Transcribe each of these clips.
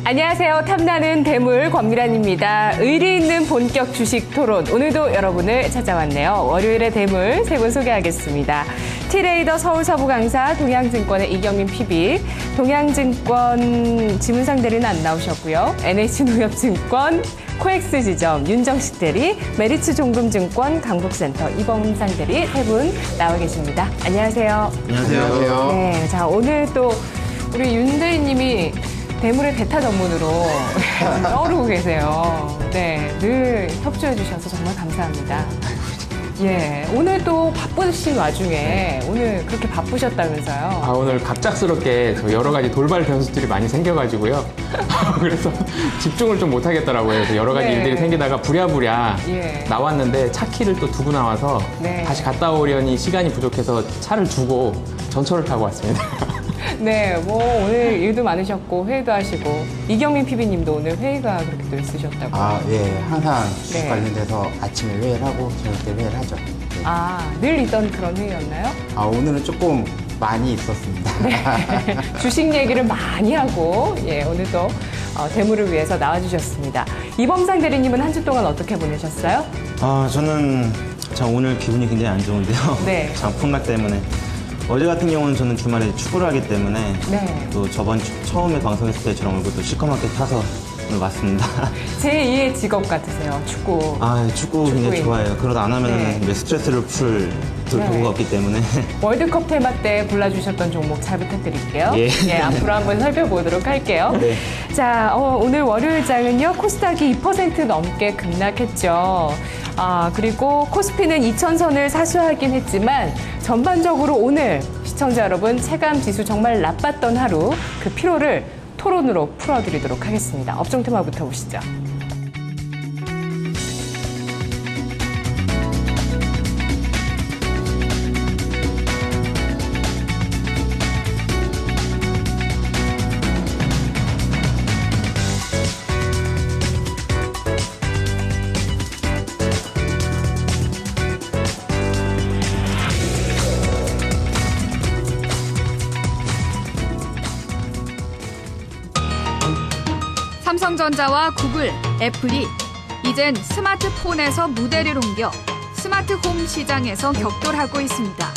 안녕하세요. 탐나는 대물 권미란입니다. 의리 있는 본격 주식 토론. 오늘도 여러분을 찾아왔네요. 월요일의 대물 세 분 소개하겠습니다. T레이더 서울서부 강사 동양증권의 이경민 PB, 동양증권 지문상 대리는 안 나오셨고요. NH농협증권 코엑스 지점 윤정식 대리, 메리츠 종금증권 강북센터 이범상 대리 세 분 나와 계십니다. 안녕하세요. 안녕하세요. 네, 자 오늘 또 우리 윤 대리님이 대물의 대타 전문으로 떠오르고 계세요. 네, 늘 협조해 주셔서 정말 감사합니다. 예, 오늘 또 바쁘신 와중에 오늘 그렇게 바쁘셨다면서요? 오늘 갑작스럽게 여러 가지 돌발 변수들이 많이 생겨가지고요. 그래서 집중을 좀 못하겠더라고요. 그래서 여러 가지 네. 일들이 생기다가 부랴부랴 예. 나왔는데 차 키를 또 두고 나와서 네. 다시 갔다 오려니 시간이 부족해서 차를 두고 전철을 타고 왔습니다. 네, 뭐 오늘 일도 많으셨고 회의도 하시고 이경민 PB님도 오늘 회의가 그렇게 또 있으셨다고. 예. 항상 주식 네. 관련돼서 아침에 회의를 하고 저녁 때 회의를 하죠. 네. 늘 있던 그런 회의였나요? 오늘은 조금 많이 있었습니다. 주식 얘기를 많이 하고 예, 오늘도 대물을 위해서 나와주셨습니다. 이범상 대리님은 한 주 동안 어떻게 보내셨어요? 저는 오늘 기분이 굉장히 안 좋은데요. 네. 폭락 때문에. 어제 같은 경우는 저는 주말에 축구를 하기 때문에 네. 또 저번 처음에 방송했을 때처럼 얼굴 또 시커멓게 타서 오늘 왔습니다. 제2의 직업 같으세요, 축구. 축구 굉장히 축구인. 좋아해요. 그러다 안 하면 네. 스트레스를 풀 네. 도구가 없기 때문에. 월드컵 테마 때 골라주셨던 종목 잘 부탁드릴게요. 예. 앞으로 한번 살펴보도록 할게요. 네. 자, 오늘 월요일장은요, 코스닥이 2% 넘게 급락했죠. 그리고 코스피는 2000선을 사수하긴 했지만 전반적으로 오늘 시청자 여러분 체감 지수 정말 나빴던 하루 그 피로를 토론으로 풀어드리도록 하겠습니다. 업종 테마부터 보시죠. 삼성전자와 구글, 애플이 이젠 스마트폰에서 무대를 옮겨 스마트홈 시장에서 격돌하고 있습니다.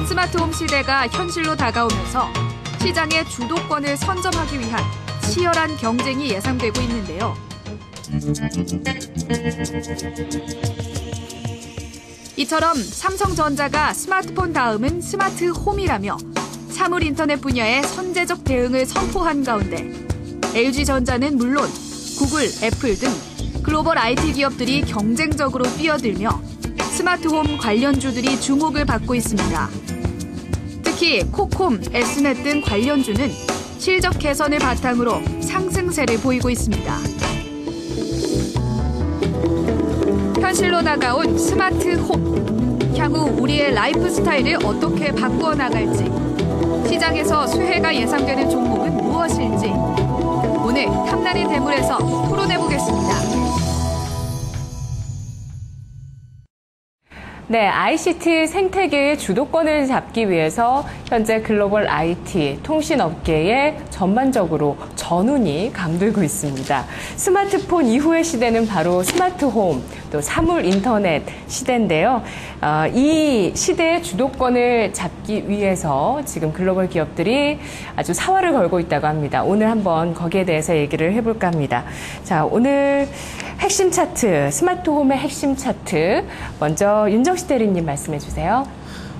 스마트홈 시대가 현실로 다가오면서 시장의 주도권을 선점하기 위한 치열한 경쟁이 예상되고 있는데요. 이처럼 삼성전자가 스마트폰 다음은 스마트홈이라며 사물 인터넷 분야의 선제적 대응을 선포한 가운데 LG전자는 물론 구글, 애플 등 글로벌 IT 기업들이 경쟁적으로 뛰어들며 스마트홈 관련주들이 주목을 받고 있습니다. 특히 코콤, S넷 등 관련주는 실적 개선을 바탕으로 상승세를 보이고 있습니다. 현실로 다가온 스마트홈. 향후 우리의 라이프 스타일을 어떻게 바꾸어 나갈지, 시장에서 수혜가 예상되는 종목은 무엇일지 오늘 탐나는 대물에서 토론해보겠습니다. 네, ICT 생태계의 주도권을 잡기 위해서 현재 글로벌 IT, 통신업계에 전반적으로 전운이 감돌고 있습니다. 스마트폰 이후의 시대는 바로 스마트홈, 또 사물 인터넷 시대인데요. 이 시대의 주도권을 잡기 위해서 지금 글로벌 기업들이 아주 사활을 걸고 있다고 합니다. 오늘 한번 거기에 대해서 얘기를 해볼까 합니다. 자, 오늘 핵심 차트, 스마트홈의 핵심 차트. 먼저 윤정식 대리님 말씀해 주세요.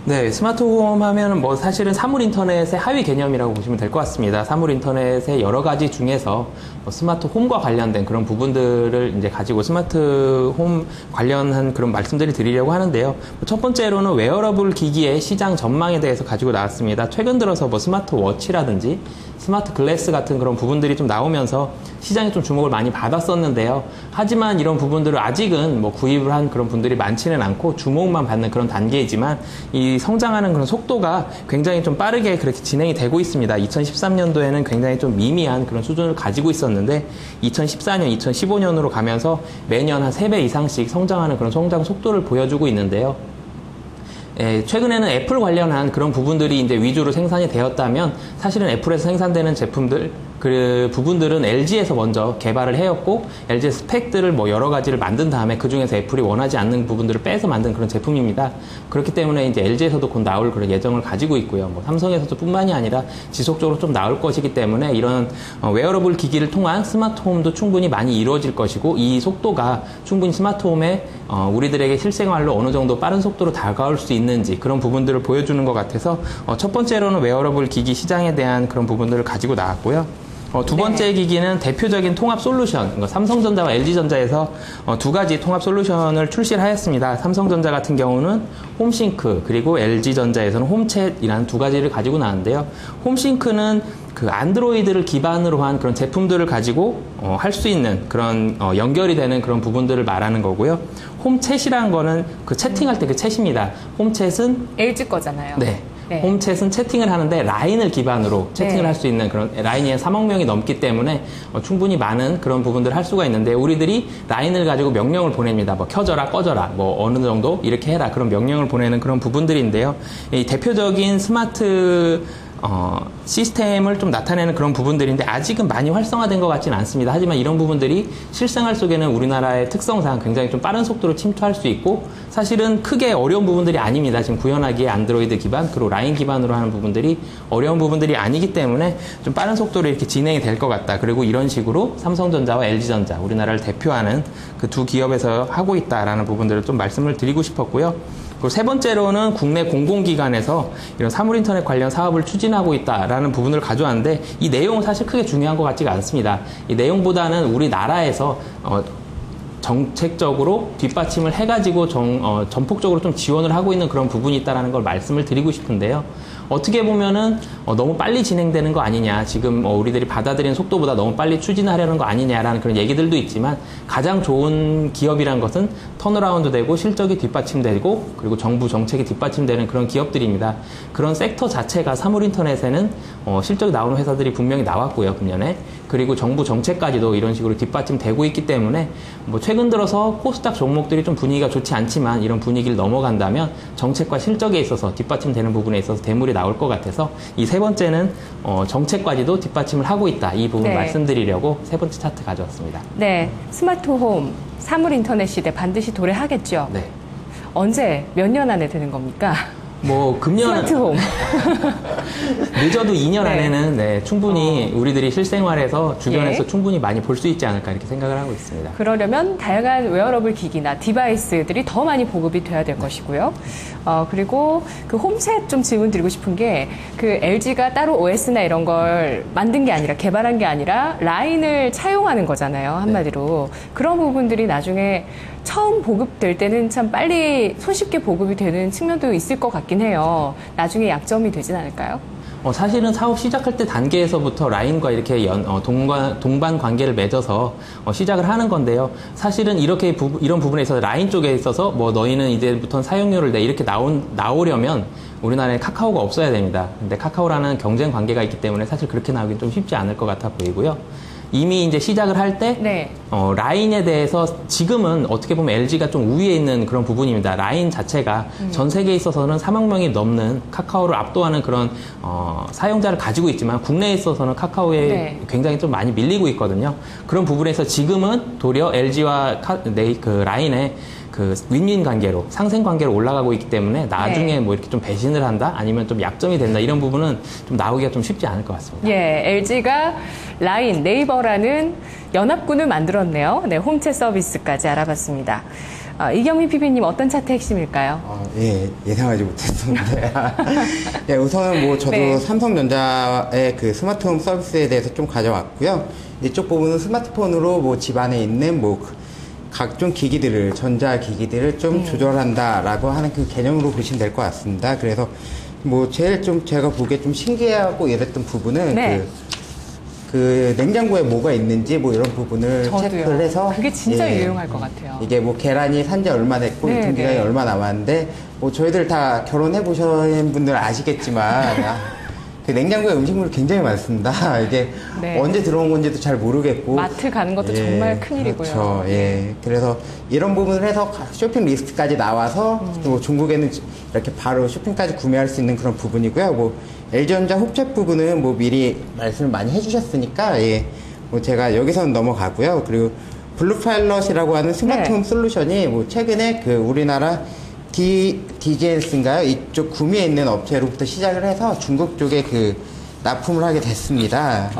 네, 스마트홈 하면 사실은 사물 인터넷의 하위 개념이라고 보시면 될 것 같습니다. 사물 인터넷의 여러 가지 중에서 스마트홈과 관련된 그런 부분들을 이제 가지고 스마트홈 관련한 그런 말씀들을 드리려고 하는데요. 첫 번째로는 웨어러블 기기의 시장 전망에 대해서 가지고 나왔습니다. 최근 들어서 스마트워치라든지 스마트 글래스 같은 그런 부분들이 좀 나오면서 시장에 좀 주목을 많이 받았었는데요. 하지만 이런 부분들을 아직은 구입을 한 그런 분들이 많지는 않고 주목만 받는 그런 단계이지만 이 성장하는 그런 속도가 굉장히 좀 빠르게 그렇게 진행이 되고 있습니다. 2013년도에는 굉장히 좀 미미한 그런 수준을 가지고 있었는데 2014년, 2015년으로 가면서 매년 한 3배 이상씩 성장하는 그런 성장 속도를 보여주고 있는데요. 최근에는 애플 관련한 그런 부분들이 이제 위주로 생산이 되었다면 사실은 애플에서 생산되는 제품들 그 부분들은 LG에서 먼저 개발을 해왔고 LG의 스펙들을 뭐 여러 가지를 만든 다음에 그 중에서 애플이 원하지 않는 부분들을 빼서 만든 그런 제품입니다. 그렇기 때문에 이제 LG에서도 곧 나올 그런 예정을 가지고 있고요. 뭐 삼성에서도 뿐만이 아니라 지속적으로 좀 나올 것이기 때문에 이런 웨어러블 기기를 통한 스마트홈도 충분히 많이 이루어질 것이고 이 속도가 충분히 스마트홈에 우리들에게 실생활로 어느 정도 빠른 속도로 다가올 수 있는지 그런 부분들을 보여주는 것 같아서 첫 번째로는 웨어러블 기기 시장에 대한 그런 부분들을 가지고 나왔고요. 두 번째 기기는 대표적인 통합 솔루션, 삼성전자와 LG전자에서 두 가지 통합 솔루션을 출시를 하였습니다. 삼성전자 같은 경우는 홈싱크, 그리고 LG전자에서는 홈챗이라는 두 가지를 가지고 나왔는데요. 홈싱크는 그 안드로이드를 기반으로 한 그런 제품들을 가지고 할 수 있는 그런 연결이 되는 그런 부분들을 말하는 거고요. 홈챗이라는 거는 그 채팅할 때 그 챗입니다. 홈챗은 LG 거잖아요. 네. 네. 홈챗은 채팅을 하는데 라인을 기반으로 채팅을 네. 할 수 있는 그런 라인이 3억 명이 넘기 때문에 충분히 많은 그런 부분들을 할 수가 있는데 우리들이 라인을 가지고 명령을 보냅니다. 뭐 켜져라, 꺼져라, 뭐 어느 정도 이렇게 해라 그런 명령을 보내는 그런 부분들인데요. 이 대표적인 스마트 시스템을 좀 나타내는 그런 부분들인데 아직은 많이 활성화된 것 같지는 않습니다. 하지만 이런 부분들이 실생활 속에는 우리나라의 특성상 굉장히 좀 빠른 속도로 침투할 수 있고 사실은 크게 어려운 부분들이 아닙니다. 지금 구현하기에 안드로이드 기반 그리고 라인 기반으로 하는 부분들이 어려운 부분들이 아니기 때문에 좀 빠른 속도로 이렇게 진행이 될 것 같다. 그리고 이런 식으로 삼성전자와 LG전자 우리나라를 대표하는 그 두 기업에서 하고 있다라는 부분들을 좀 말씀을 드리고 싶었고요. 그리고 세 번째로는 국내 공공기관에서 이런 사물인터넷 관련 사업을 추진하고 있다라는 부분을 가져왔는데 이 내용은 사실 크게 중요한 것 같지가 않습니다. 이 내용보다는 우리나라에서 정책적으로 뒷받침을 해가지고 전폭적으로 좀 지원을 하고 있는 그런 부분이 있다는 걸 말씀을 드리고 싶은데요. 어떻게 보면은 너무 빨리 진행되는 거 아니냐, 지금 우리들이 받아들이는 속도보다 너무 빨리 추진하려는 거 아니냐라는 그런 얘기들도 있지만 가장 좋은 기업이란 것은 턴어라운드 되고 실적이 뒷받침되고 그리고 정부 정책이 뒷받침되는 그런 기업들입니다. 그런 섹터 자체가 사물인터넷에는 실적이 나오는 회사들이 분명히 나왔고요, 금년에. 그리고 정부 정책까지도 이런 식으로 뒷받침되고 있기 때문에 뭐 최근 들어서 코스닥 종목들이 좀 분위기가 좋지 않지만 이런 분위기를 넘어간다면 정책과 실적에 있어서 뒷받침되는 부분에 있어서 대물이 나올 것 같아서 이 세 번째는 정책까지도 뒷받침을 하고 있다. 이 부분 네. 말씀드리려고 세 번째 차트 가져왔습니다. 네, 스마트홈, 사물인터넷 시대 반드시 도래하겠죠? 네. 언제, 몇 년 안에 되는 겁니까? 뭐 금년 스마트홈. 늦어도 2년 네. 안에는 네, 충분히 우리들이 실생활에서 주변에서 예. 충분히 많이 볼 수 있지 않을까 이렇게 생각을 하고 있습니다. 그러려면 다양한 웨어러블 기기나 디바이스들이 더 많이 보급이 돼야 될 것이고요. 그리고 그 홈셋 좀 질문 드리고 싶은 게 그 LG가 따로 OS나 이런 걸 만든 게 아니라 개발한 게 아니라 라인을 차용하는 거잖아요. 한마디로. 그런 부분들이 나중에 처음 보급될 때는 참 빨리 손쉽게 보급이 되는 측면도 있을 것 같긴 해요. 나중에 약점이 되진 않을까요? 사실은 사업 시작할 때 단계에서부터 라인과 이렇게 동반 관계를 맺어서 시작을 하는 건데요. 사실은 이런 부분에 있어서 라인 쪽에 있어서 뭐 너희는 이제부터는 사용료를 내 이렇게 나오려면 우리나라에 카카오가 없어야 됩니다. 근데 카카오라는 경쟁 관계가 있기 때문에 사실 그렇게 나오긴 좀 쉽지 않을 것 같아 보이고요. 이미 이제 시작을 할 때 네. 라인에 대해서 지금은 어떻게 보면 LG가 좀 우위에 있는 그런 부분입니다. 라인 자체가 전 세계에 있어서는 3억 명이 넘는 카카오를 압도하는 그런 사용자를 가지고 있지만 국내에 있어서는 카카오에 네. 굉장히 좀 많이 밀리고 있거든요. 그런 부분에서 지금은 도리어 LG와 그 라인의 그 윈윈 관계로 상생 관계로 올라가고 있기 때문에 나중에 네. 뭐 이렇게 좀 배신을 한다 아니면 좀 약점이 된다 이런 부분은 좀 나오기가 좀 쉽지 않을 것 같습니다. 예, LG가 라인, 네이버라는 연합군을 만들었네요. 네, 홈챗 서비스까지 알아봤습니다. 이경민 PB님 어떤 차트 핵심일까요? 예, 예상하지 못했었는데. 예, 우선은 뭐 저도 네. 삼성전자의 그 스마트홈 서비스에 대해서 좀 가져왔고요. 이쪽 부분은 스마트폰으로 뭐 집안에 있는 뭐 각종 기기들을, 전자기기들을 좀 조절한다라고 하는 그 개념으로 보시면 될 것 같습니다. 그래서 뭐 제일 좀 제가 보기에 좀 신기하고 이랬던 부분은 네. 그 냉장고에 뭐가 있는지 뭐 이런 부분을 저도요. 체크를 해서 그게 진짜 예, 유용할 것 같아요. 이게 뭐 계란이 산지 얼마 됐고 네, 유통기간이 네. 얼마 남았는데 뭐 저희들 다 결혼해 보신 분들 아시겠지만 그 냉장고에 음식물이 굉장히 많습니다. 이게 네. 언제 들어온 건지도 잘 모르겠고. 마트 가는 것도 정말 큰일이고요. 그렇죠. 예. 그래서 이런 부분을 해서 쇼핑 리스트까지 나와서 또 중국에는 이렇게 바로 쇼핑까지 구매할 수 있는 그런 부분이고요. 뭐 LG전자 홉챗 부분은 뭐 미리 말씀을 많이 해주셨으니까 예. 뭐 제가 여기서는 넘어가고요. 그리고 블루파일럿이라고 하는 스마트홈 네. 솔루션이 뭐 최근에 그 우리나라 DGNS인가요? 이쪽 구미에 있는 업체로부터 시작을 해서 중국 쪽에 그 납품을 하게 됐습니다.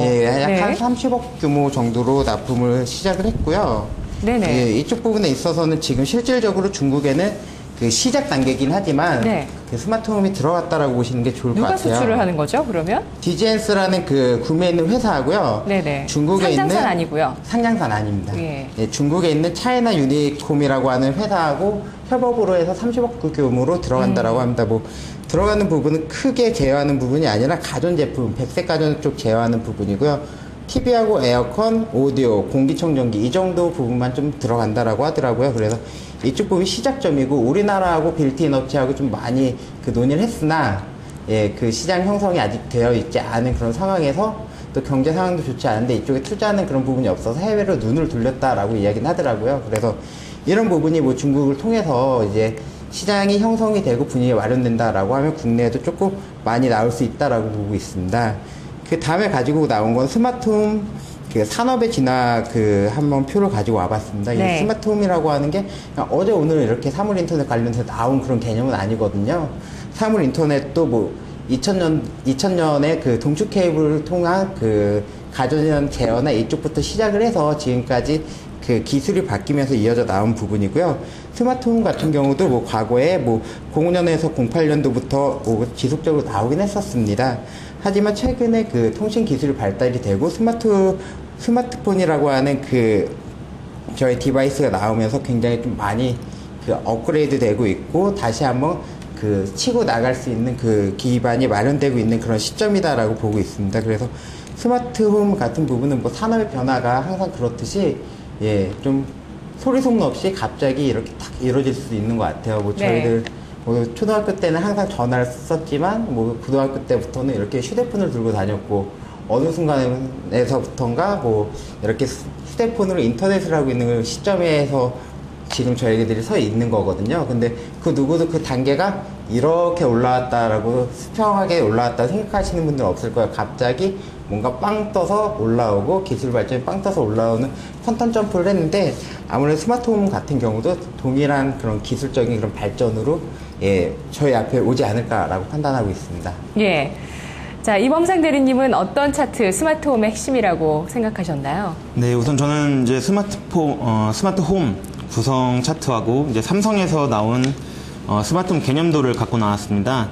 예, 약 네. 한 30억 규모 정도로 납품을 시작을 했고요. 네네. 예, 이쪽 부분에 있어서는 지금 실질적으로 중국에는 그 시작 단계이긴 하지만 네. 그 스마트홈이 들어갔다라고 보시는 게 좋을 것 누가 같아요. 수출을 하는 거죠, 그러면? DGNS라는 그 구미에 있는 회사하고요. 네네. 중국에 상장산 있는 아니고요. 상장산 아닙니다. 예. 예, 중국에 있는 차이나 유니콤이라고 하는 회사하고 협업으로 해서 30억 규모로 들어간다라고 합니다. 뭐 들어가는 부분은 크게 제어하는 부분이 아니라 가전제품, 백색 가전 쪽 제어하는 부분이고요. TV하고 에어컨, 오디오, 공기청정기 이 정도 부분만 좀 들어간다라고 하더라고요. 그래서 이쪽 부분이 시작점이고 우리나라하고 빌트인 업체하고 좀 많이 그 논의를 했으나 예, 그 시장 형성이 아직 되어 있지 않은 그런 상황에서 또 경제 상황도 좋지 않은데 이쪽에 투자하는 그런 부분이 없어서 해외로 눈을 돌렸다라고 이야기는 하더라고요. 그래서 이런 부분이 뭐 중국을 통해서 이제 시장이 형성이 되고 분위기가 마련된다라고 하면 국내에도 조금 많이 나올 수 있다라고 보고 있습니다. 그 다음에 가지고 나온 건 스마트홈 그 산업의 진화 그 한번 표를 가지고 와봤습니다. 네. 이 스마트홈이라고 하는 게 그냥 어제 오늘 이렇게 사물 인터넷 관련해서 나온 그런 개념은 아니거든요. 사물 인터넷도 뭐 2000년에 그 동축 케이블을 통한 그 가전 제어나 이쪽부터 시작을 해서 지금까지 그 기술이 바뀌면서 이어져 나온 부분이고요. 스마트홈 같은 경우도 뭐 과거에 뭐 05년에서 08년도부터 뭐 지속적으로 나오긴 했었습니다. 하지만 최근에 그 통신 기술이 발달이 되고 스마트폰이라고 하는 그 저희 디바이스가 나오면서 굉장히 좀 많이 그 업그레이드 되고 있고 다시 한번 그 치고 나갈 수 있는 그 기반이 마련되고 있는 그런 시점이다라고 보고 있습니다. 그래서 스마트홈 같은 부분은 뭐 산업의 변화가 항상 그렇듯이 예, 좀 소리 소문 없이 갑자기 이렇게 탁 이루어질 수 있는 것 같아요. 뭐 네. 저희들 뭐 초등학교 때는 항상 전화를 썼지만 뭐 고등학교 때부터는 이렇게 휴대폰을 들고 다녔고 어느 순간에서부턴가 뭐 이렇게 휴대폰으로 인터넷을 하고 있는 그 시점에서 지금 저희들이 서 있는 거거든요. 근데 그 누구도 그 단계가 이렇게 올라왔다라고 수평하게 올라왔다 생각하시는 분들은 없을 거예요. 갑자기 뭔가 빵 떠서 올라오고 기술 발전이 빵 떠서 올라오는 퀀텀 점프를 했는데 아무래도 스마트홈 같은 경우도 동일한 그런 기술적인 그런 발전으로 예, 저희 앞에 오지 않을까라고 판단하고 있습니다. 예. 자, 이범상 대리님은 어떤 차트 스마트홈의 핵심이라고 생각하셨나요? 네, 우선 저는 이제 스마트홈 구성 차트하고 이제 삼성에서 나온 스마트홈 개념도를 갖고 나왔습니다.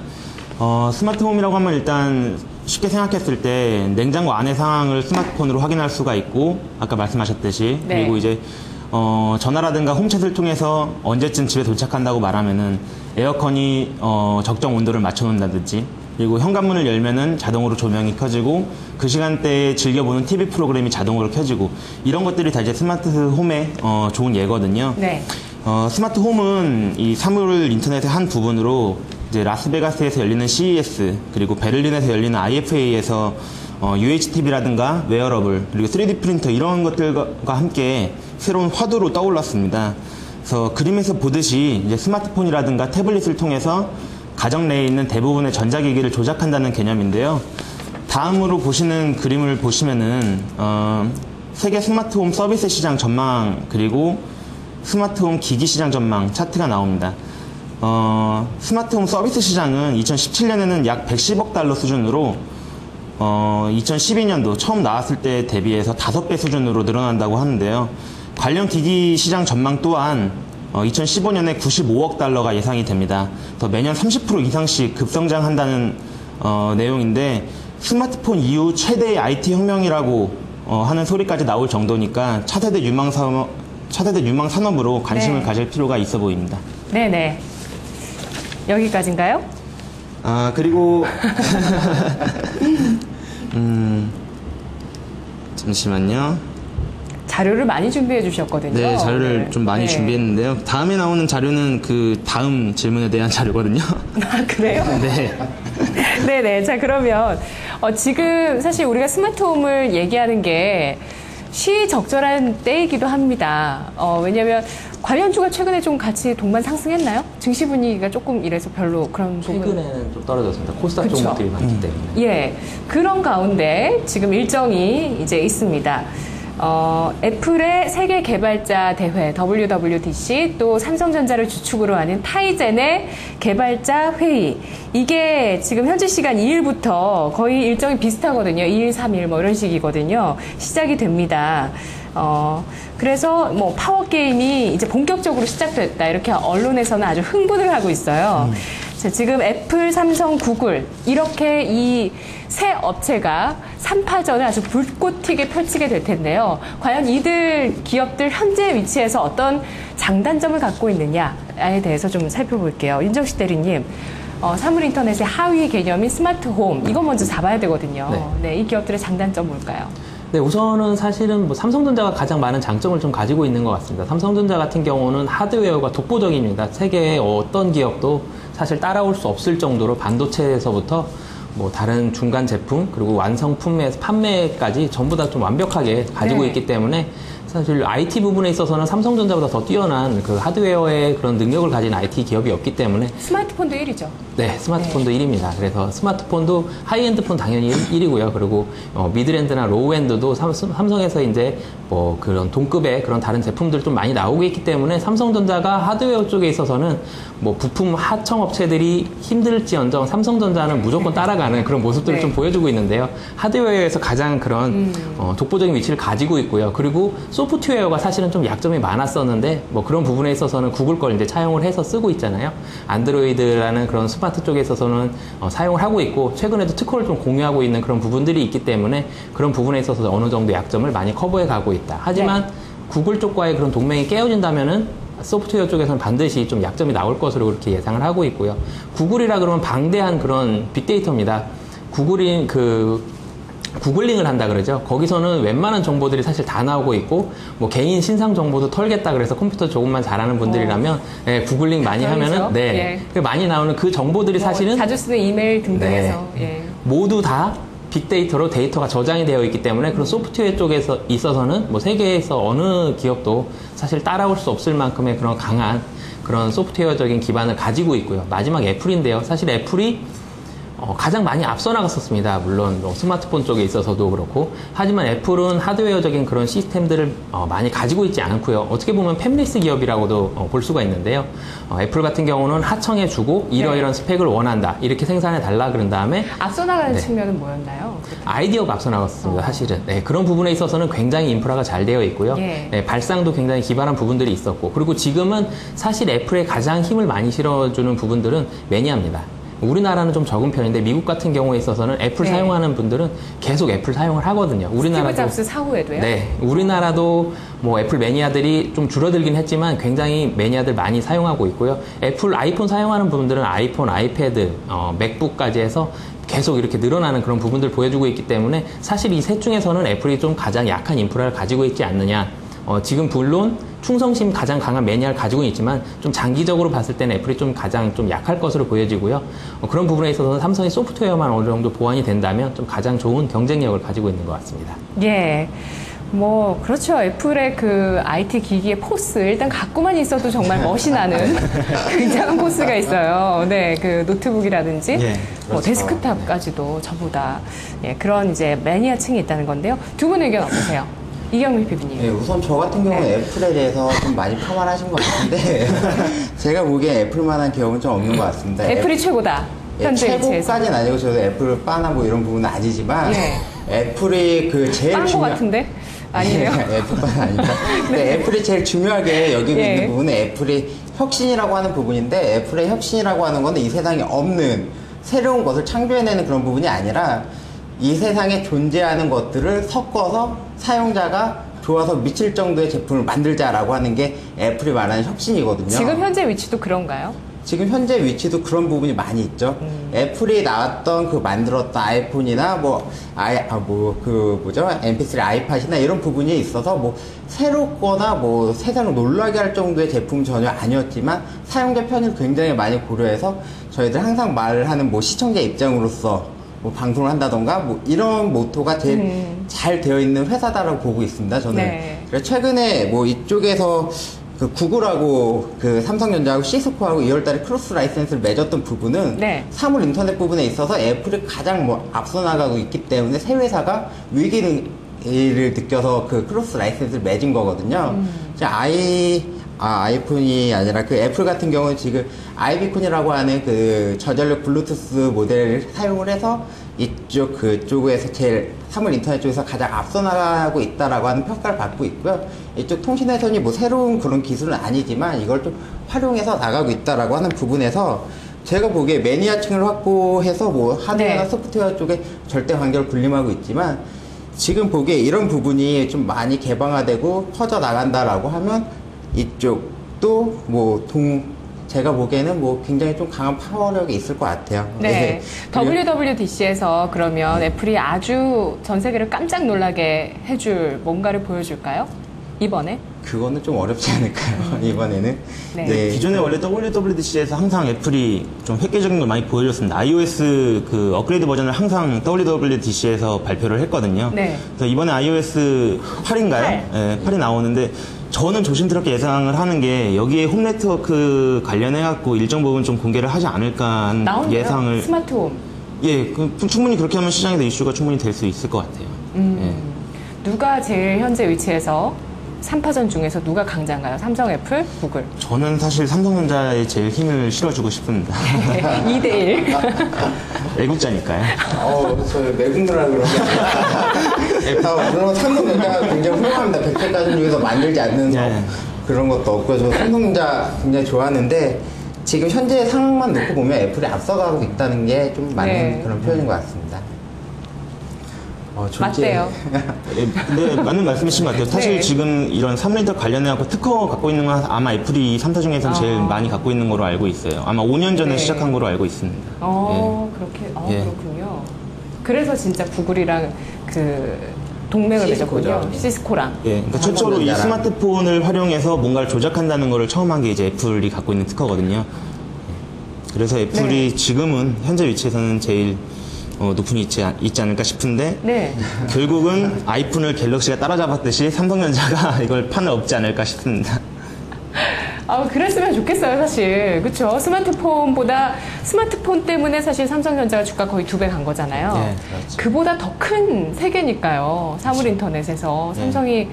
스마트홈이라고 하면 일단 쉽게 생각했을 때 냉장고 안의 상황을 스마트폰으로 확인할 수가 있고 아까 말씀하셨듯이 네. 그리고 이제 전화라든가 홈챗을 통해서 언제쯤 집에 도착한다고 말하면은 에어컨이 적정 온도를 맞춰놓는다든지 그리고 현관문을 열면은 자동으로 조명이 켜지고 그 시간대에 즐겨보는 TV 프로그램이 자동으로 켜지고 이런 것들이 다 이제 스마트 홈의 좋은 예거든요. 네. 스마트 홈은 이 사물 인터넷의 한 부분으로 이제 라스베가스에서 열리는 CES 그리고 베를린에서 열리는 IFA에서 UHTV라든가 웨어러블 그리고 3D 프린터 이런 것들과 함께 새로운 화두로 떠올랐습니다. 그래서 그림에서 보듯이 이제 스마트폰이라든가 태블릿을 통해서 가정 내에 있는 대부분의 전자기기를 조작한다는 개념인데요. 다음으로 보시는 그림을 보시면은 세계 스마트홈 서비스 시장 전망 그리고 스마트홈 기기 시장 전망 차트가 나옵니다. 스마트홈 서비스 시장은 2017년에는 약 110억 달러 수준으로 2012년도 처음 나왔을 때 대비해서 5배 수준으로 늘어난다고 하는데요. 관련 기기 시장 전망 또한 2015년에 95억 달러가 예상이 됩니다. 더 매년 30% 이상씩 급성장한다는 내용인데 스마트폰 이후 최대의 IT 혁명이라고 하는 소리까지 나올 정도니까 차세대 유망 산업으로 관심을 네. 가질 필요가 있어 보입니다. 네네. 여기까지인가요? 그리고 잠시만요. 자료를 많이 준비해 주셨거든요. 네, 자료를 네. 좀 많이 네. 준비했는데요. 다음에 나오는 자료는 그 다음 질문에 대한 자료거든요. 아, 그래요? 네. 네네. 자, 그러면 지금 사실 우리가 스마트홈을 얘기하는 게 시적절한 때이기도 합니다. 왜냐하면 관련주가 최근에 좀 같이 동반 상승했나요? 증시 분위기가 조금 이래서 별로 그런 부분. 최근에는 좀 떨어졌습니다. 코스닥 그쵸? 종목들이 많기 때문에. 예, 그런 가운데 지금 일정이 이제 있습니다. 애플의 세계 개발자 대회 WWDC 또 삼성전자를 주축으로 하는 타이젠의 개발자 회의, 이게 지금 현지 시간 2일부터 거의 일정이 비슷하거든요. 2일, 3일 뭐 이런 식이거든요. 시작이 됩니다. 그래서 뭐 파워게임이 이제 본격적으로 시작됐다, 이렇게 언론에서는 아주 흥분을 하고 있어요. 자, 지금 애플, 삼성, 구글 이렇게 이 세 업체가 3파전을 아주 불꽃 튀게 펼치게 될 텐데요. 과연 이들 기업들 현재 위치에서 어떤 장단점을 갖고 있느냐에 대해서 좀 살펴볼게요. 윤정식 대리님, 사물인터넷의 하위 개념인 스마트홈, 이거 먼저 잡아야 되거든요. 네, 이 기업들의 장단점 뭘까요? 네, 우선은 사실은 뭐 삼성전자가 가장 많은 장점을 좀 가지고 있는 것 같습니다. 삼성전자 같은 경우는 하드웨어가 독보적입니다. 세계의 어떤 기업도 사실 따라올 수 없을 정도로 반도체에서부터 뭐 다른 중간 제품 그리고 완성품의 판매까지 전부 다 좀 완벽하게 가지고 있기 때문에 사실 IT 부분에 있어서는 삼성전자보다 더 뛰어난 그 하드웨어의 그런 능력을 가진 IT 기업이 없기 때문에 스마트폰도 1위죠. 네, 스마트폰도 1위입니다. 그래서 스마트폰도 하이엔드폰 당연히 1위고요. 그리고 미드엔드나 로우엔드도 삼성에서 이제 뭐 그런 동급의 그런 다른 제품들 좀 많이 나오고 있기 때문에 삼성전자가 하드웨어 쪽에 있어서는 뭐 부품 하청 업체들이 힘들지언정 삼성전자는 무조건 따라가는 그런 모습들을 좀 보여주고 있는데요. 하드웨어에서 가장 그런 독보적인 위치를 가지고 있고요. 그리고 소프트웨어가 사실은 좀 약점이 많았었는데 뭐 그런 부분에 있어서는 구글 걸 이제 차용을 해서 쓰고 있잖아요. 안드로이드라는 그런 스마트 쪽에 있어서는 사용을 하고 있고 최근에도 특허를 좀 공유하고 있는 그런 부분들이 있기 때문에 그런 부분에 있어서 어느 정도 약점을 많이 커버해 가고 있다. 하지만 구글 쪽과의 그런 동맹이 깨어진다면은 소프트웨어 쪽에서는 반드시 좀 약점이 나올 것으로 그렇게 예상을 하고 있고요. 구글이라 그러면 방대한 그런 빅데이터입니다. 구글링을 한다 그러죠. 거기서는 웬만한 정보들이 사실 다 나오고 있고 뭐 개인 신상 정보도 털겠다 그래서 컴퓨터 조금만 잘하는 분들이라면 구글링 많이 하면은 많이 나오는 그 정보들이 사실은 자주 쓰는 이메일 등등에서 모두 다 빅데이터로 데이터가 저장이 되어 있기 때문에 그런 소프트웨어 쪽에서 있어서는 뭐 세계에서 어느 기업도 사실 따라올 수 없을 만큼의 그런 강한 그런 소프트웨어적인 기반을 가지고 있고요. 마지막 애플인데요. 사실 애플이 가장 많이 앞서 나갔었습니다. 물론 뭐 스마트폰 쪽에 있어서도 그렇고. 하지만 애플은 하드웨어적인 그런 시스템들을 많이 가지고 있지 않고요. 어떻게 보면 팹리스 기업이라고도 볼 수가 있는데요. 애플 같은 경우는 하청해주고 이러이러한 스펙을 원한다. 이렇게 생산해달라 그런 다음에 앞서 나가는 측면은 뭐였나요? 아이디어가 앞서 나갔습니다. 사실은. 그런 부분에 있어서는 굉장히 인프라가 잘 되어 있고요. 발상도 굉장히 기발한 부분들이 있었고. 그리고 지금은 사실 애플에 가장 힘을 많이 실어주는 부분들은 매니아입니다. 우리나라는 좀 적은 편인데 미국 같은 경우에 있어서는 애플 사용하는 분들은 계속 애플 사용을 하거든요. 스티브 잡스 사후에도요? 네, 우리나라도 뭐 애플 매니아들이 좀 줄어들긴 했지만 굉장히 매니아들 많이 사용하고 있고요. 애플 아이폰 사용하는 분들은 아이폰, 아이패드, 맥북까지 해서 계속 이렇게 늘어나는 그런 부분들 보여주고 있기 때문에 사실 이 셋 중에서는 애플이 좀 가장 약한 인프라를 가지고 있지 않느냐. 지금 물론 충성심 가장 강한 매니아를 가지고 있지만 좀 장기적으로 봤을 때는 애플이 좀 가장 좀 약할 것으로 보여지고요. 그런 부분에 있어서는 삼성의 소프트웨어만 어느 정도 보완이 된다면 좀 가장 좋은 경쟁력을 가지고 있는 것 같습니다. 예. 뭐 그렇죠. 애플의 그 IT 기기의 포스 일단 갖고만 있어도 정말 멋이 나는 굉장한 포스가 있어요. 네, 그 노트북이라든지 뭐 데스크탑까지도 저보다 그런 이제 매니아층이 있다는 건데요. 두 분 의견 어떠세요? 이경민 PD님. 네, 우선 저 같은 경우는 애플에 대해서 좀 많이 폄하하신 것 같은데 제가 보기엔 애플만한 기업은 좀 없는 것 같습니다. 애플이 최고다. 현재 최고까지는 아니고 저도 애플 빠나 뭐 이런 부분은 아니지만 애플이 그 제일 빤 것 같은데? 아니에요? 애플만 아닙니다. 근데 애플이 제일 중요하게 여기고 있는 부분은 애플이 혁신이라고 하는 부분인데 애플의 혁신이라고 하는 건 이 세상에 없는 새로운 것을 창조해내는 그런 부분이 아니라 이 세상에 존재하는 것들을 섞어서 사용자가 좋아서 미칠 정도의 제품을 만들자라고 하는 게 애플이 말하는 혁신이거든요. 지금 현재 위치도 그런가요? 지금 현재 위치도 그런 부분이 많이 있죠. 애플이 나왔던 그 만들었던 아이폰이나 MP3 아이팟이나 이런 부분이 있어서 뭐 새롭거나 뭐 세상을 놀라게 할 정도의 제품은 전혀 아니었지만 사용자 편의를 굉장히 많이 고려해서 저희들 항상 말을 하는 뭐 시청자 입장으로서 뭐 방송을 한다던가 뭐 이런 모토가 제일 잘 되어 있는 회사다라고 보고 있습니다. 저는. 네. 그래서 최근에 뭐 이쪽에서 그 구글하고 그 삼성전자하고 시스코하고 2월달에 크로스 라이센스를 맺었던 부분은 네. 사물 인터넷 부분에 있어서 애플이 가장 뭐 앞서 나가고 있기 때문에 새 회사가 위기를 느껴서 그 크로스 라이센스를 맺은 거거든요. 아이폰이 아니라 그 애플 같은 경우는 지금 아이비콘이라고 하는 그 저전력 블루투스 모델을 사용을 해서 그쪽에서 제일 사물 인터넷 쪽에서 가장 앞서 나가고 있다라고 하는 평가를 받고 있고요. 이쪽 통신회선이 뭐 새로운 그런 기술은 아니지만 이걸 좀 활용해서 나가고 있다라고 하는 부분에서 제가 보기에 매니아층을 확보해서 뭐 하드웨어나 네. 소프트웨어 쪽에 절대 관계를 군림하고 있지만 지금 보기에 이런 부분이 좀 많이 개방화되고 퍼져 나간다라고 하면 이쪽도 제가 보기에는 뭐 굉장히 좀 강한 파워력이 있을 것 같아요. 네. 그리고 WWDC에서 그러면 애플이 아주 전 세계를 깜짝 놀라게 해줄 뭔가를 보여줄까요? 이번에? 그거는 좀 어렵지 않을까요? 이번에는. 네. 기존에 원래 WWDC에서 항상 애플이 좀 획기적인 걸 많이 보여줬습니다. iOS 그 업그레이드 버전을 항상 WWDC에서 발표를 했거든요. 네. 그래서 이번에 iOS 8인가요? 8이 나오는데 저는 조심스럽게 예상을 하는 게 여기에 홈 네트워크 관련해갖고 일정 부분 좀 공개를 하지 않을까 하는 나오네요. 예상을. 스마트홈. 예, 충분히 그렇게 하면 시장에서 이슈가 충분히 될 수 있을 것 같아요. 누가 제일 현재 위치에서 3파전 중에서 누가 강자인가요? 삼성, 애플, 구글. 저는 사실 삼성전자에 제일 힘을 실어주고 싶습니다. 2대1. 애국자니까요. 저 외국노라 그러면. 물론 삼성전자가 굉장히 훌륭합니다. 100세가전 중에서 만들지 않는 네. 그런 것도 없고, 저 삼성전자 굉장히 좋아하는데, 지금 현재 상황만 놓고 보면 애플이 앞서가고 있다는 게 좀 맞는 네. 그런 표현인 것 같습니다. 맞대요. 네, 맞는 말씀이신 것 같아요. 사실 네. 지금 이런 사물인터 관련해갖고 특허 갖고 있는 건 아마 애플이 3사 중에서는 제일 많이 갖고 있는 거로 알고 있어요. 아마 5년 전에 네. 시작한 거로 알고 있습니다. 그렇게, 예. 그렇군요. 그래서 진짜 구글이랑 그 동맹을 시스코죠. 맺었군요. 시스코랑. 예, 그러니까 최초로 이 삼성전자랑. 스마트폰을 활용해서 뭔가를 조작한다는 거를 처음 한 게 이제 애플이 갖고 있는 특허거든요. 그래서 애플이 네. 지금은 현재 위치에서는 제일 높은 위치에 있지 않을까 싶은데 네. 결국은 아이폰을 갤럭시가 따라잡았듯이 삼성전자가 이걸 판을 업지 않을까 싶습니다. 그랬으면 좋겠어요, 사실. 그쵸? 스마트폰 때문에 사실 삼성전자가 주가 거의 2배 간 거잖아요. 네, 그렇죠. 그보다 더 큰 세계니까요. 사물인터넷에서. 삼성이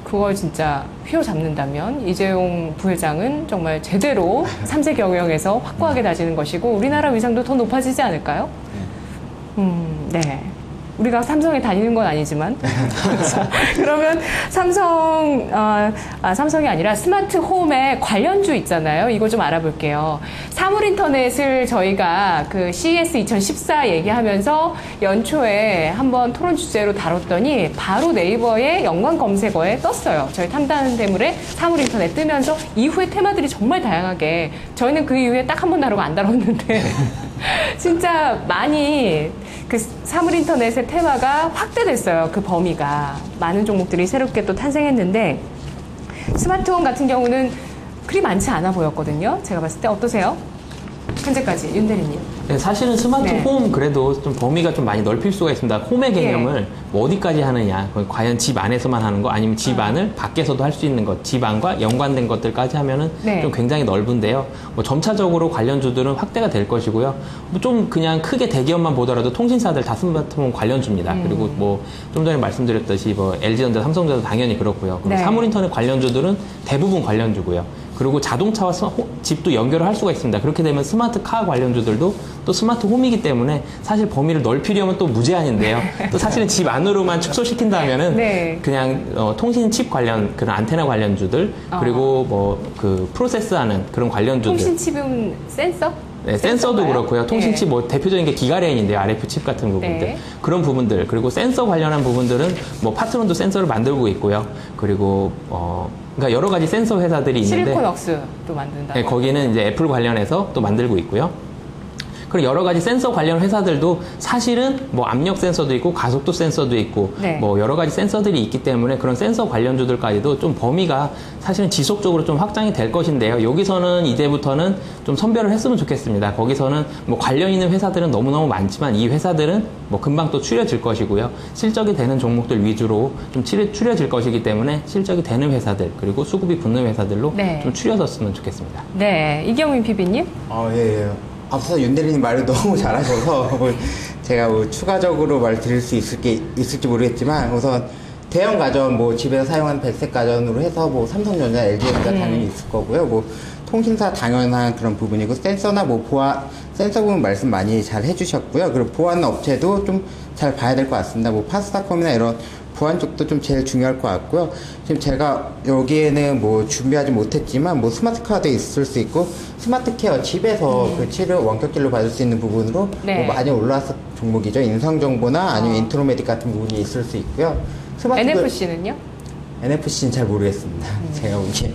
그걸 진짜 휘어잡는다면 이재용 부회장은 정말 제대로 3세 경영에서 확고하게 다지는 것이고 우리나라 위상도 더 높아지지 않을까요? 네. 우리가 삼성에 다니는 건 아니지만. 그러면 삼성이 아니라 스마트 홈의 관련주 있잖아요. 이거 좀 알아볼게요. 사물인터넷을 저희가 그 CES 2014 얘기하면서 연초에 한번 토론 주제로 다뤘더니 바로 네이버의 연관 검색어에 떴어요. 저희 탐단대물에 사물인터넷 뜨면서 이후에 테마들이 정말 다양하게 저희는 그 이후에 딱 한 번 다루고 안 다뤘는데 진짜 많이 그 사물인터넷의 테마가 확대됐어요. 그 범위가. 많은 종목들이 새롭게 또 탄생했는데 스마트홈 같은 경우는 그리 많지 않아 보였거든요. 제가 봤을 때 어떠세요? 현재까지 윤 대리님. 네, 사실은 스마트 네. 홈 그래도 좀 범위가 좀 많이 넓힐 수가 있습니다. 홈의 개념을 뭐 어디까지 하느냐, 과연 집 안에서만 하는 거, 아니면 집 안을 밖에서도 할 수 있는 것, 집 안과 연관된 것들까지 하면은 네. 좀 굉장히 넓은데요. 뭐 점차적으로 관련주들은 확대가 될 것이고요. 뭐 좀 그냥 크게 대기업만 보더라도 통신사들 다 스마트폰 관련주입니다. 그리고 뭐 좀 전에 말씀드렸듯이 뭐 LG전자, 삼성전자 당연히 그렇고요. 그리고 네. 사물인터넷 관련주들은 대부분 관련주고요. 그리고 자동차와 집도 연결을 할 수가 있습니다. 그렇게 되면 스마트카 관련주들도 또 스마트 홈이기 때문에 사실 범위를 넓히려면 또 무제한인데요. 또 사실은 집 안으로만 축소시킨다면은 네. 그냥 통신 칩 관련 그런 안테나 관련주들 그리고 뭐 그 프로세스하는 그런 관련주들. 통신 칩은 센서? 네, 센서도 센서인가요? 그렇고요. 통신칩 네. 뭐 대표적인 게 기가레인인데요. RF 칩 같은 부분들. 네. 그런 부분들. 그리고 센서 관련한 부분들은 뭐 파트론도 센서를 만들고 있고요. 그리고 그러니까 여러 가지 센서 회사들이 있는데 실리콘웍스도 만든다. 네, 거기는 이제 애플 관련해서 또 만들고 있고요. 그리고 여러 가지 센서 관련 회사들도 사실은 뭐 압력 센서도 있고 가속도 센서도 있고 네. 뭐 여러 가지 센서들이 있기 때문에 그런 센서 관련주들까지도 좀 범위가 사실은 지속적으로 좀 확장이 될 것인데요. 여기서는 이제부터는 좀 선별을 했으면 좋겠습니다. 거기서는 뭐 관련 있는 회사들은 너무너무 많지만 이 회사들은 뭐 금방 또 추려질 것이고요. 실적이 되는 종목들 위주로 좀 추려질 것이기 때문에 실적이 되는 회사들 그리고 수급이 붙는 회사들로 네. 좀 추려졌으면 좋겠습니다. 네, 이경민 PB님. 예. 앞서 윤 대리님 말을 너무 잘하셔서 뭐 제가 뭐 추가적으로 말드릴 수 있을지 모르겠지만 우선 대형 가전 뭐 집에서 사용하는 백색 가전으로 해서 뭐 삼성전자, LG전자 당연히 있을 거고요. 뭐 통신사 당연한 그런 부분이고 센서나 뭐 센서 부분 말씀 많이 잘 해주셨고요. 그리고 보안 업체도 좀 잘 봐야 될 것 같습니다. 뭐 파스타컴이나 이런 보안 쪽도 좀 제일 중요할 것 같고요. 지금 제가 여기에는 뭐 준비하지 못했지만 뭐 스마트 카드 있을 수 있고 스마트 케어 집에서 그 치료 원격질로 받을 수 있는 부분으로 네. 뭐 많이 올라왔을 종목이죠. 인상 정보나 아니면 인트로메딕 같은 부분이 있을 수 있고요. NFC는요? NFC는 잘 모르겠습니다. 제가 보기에.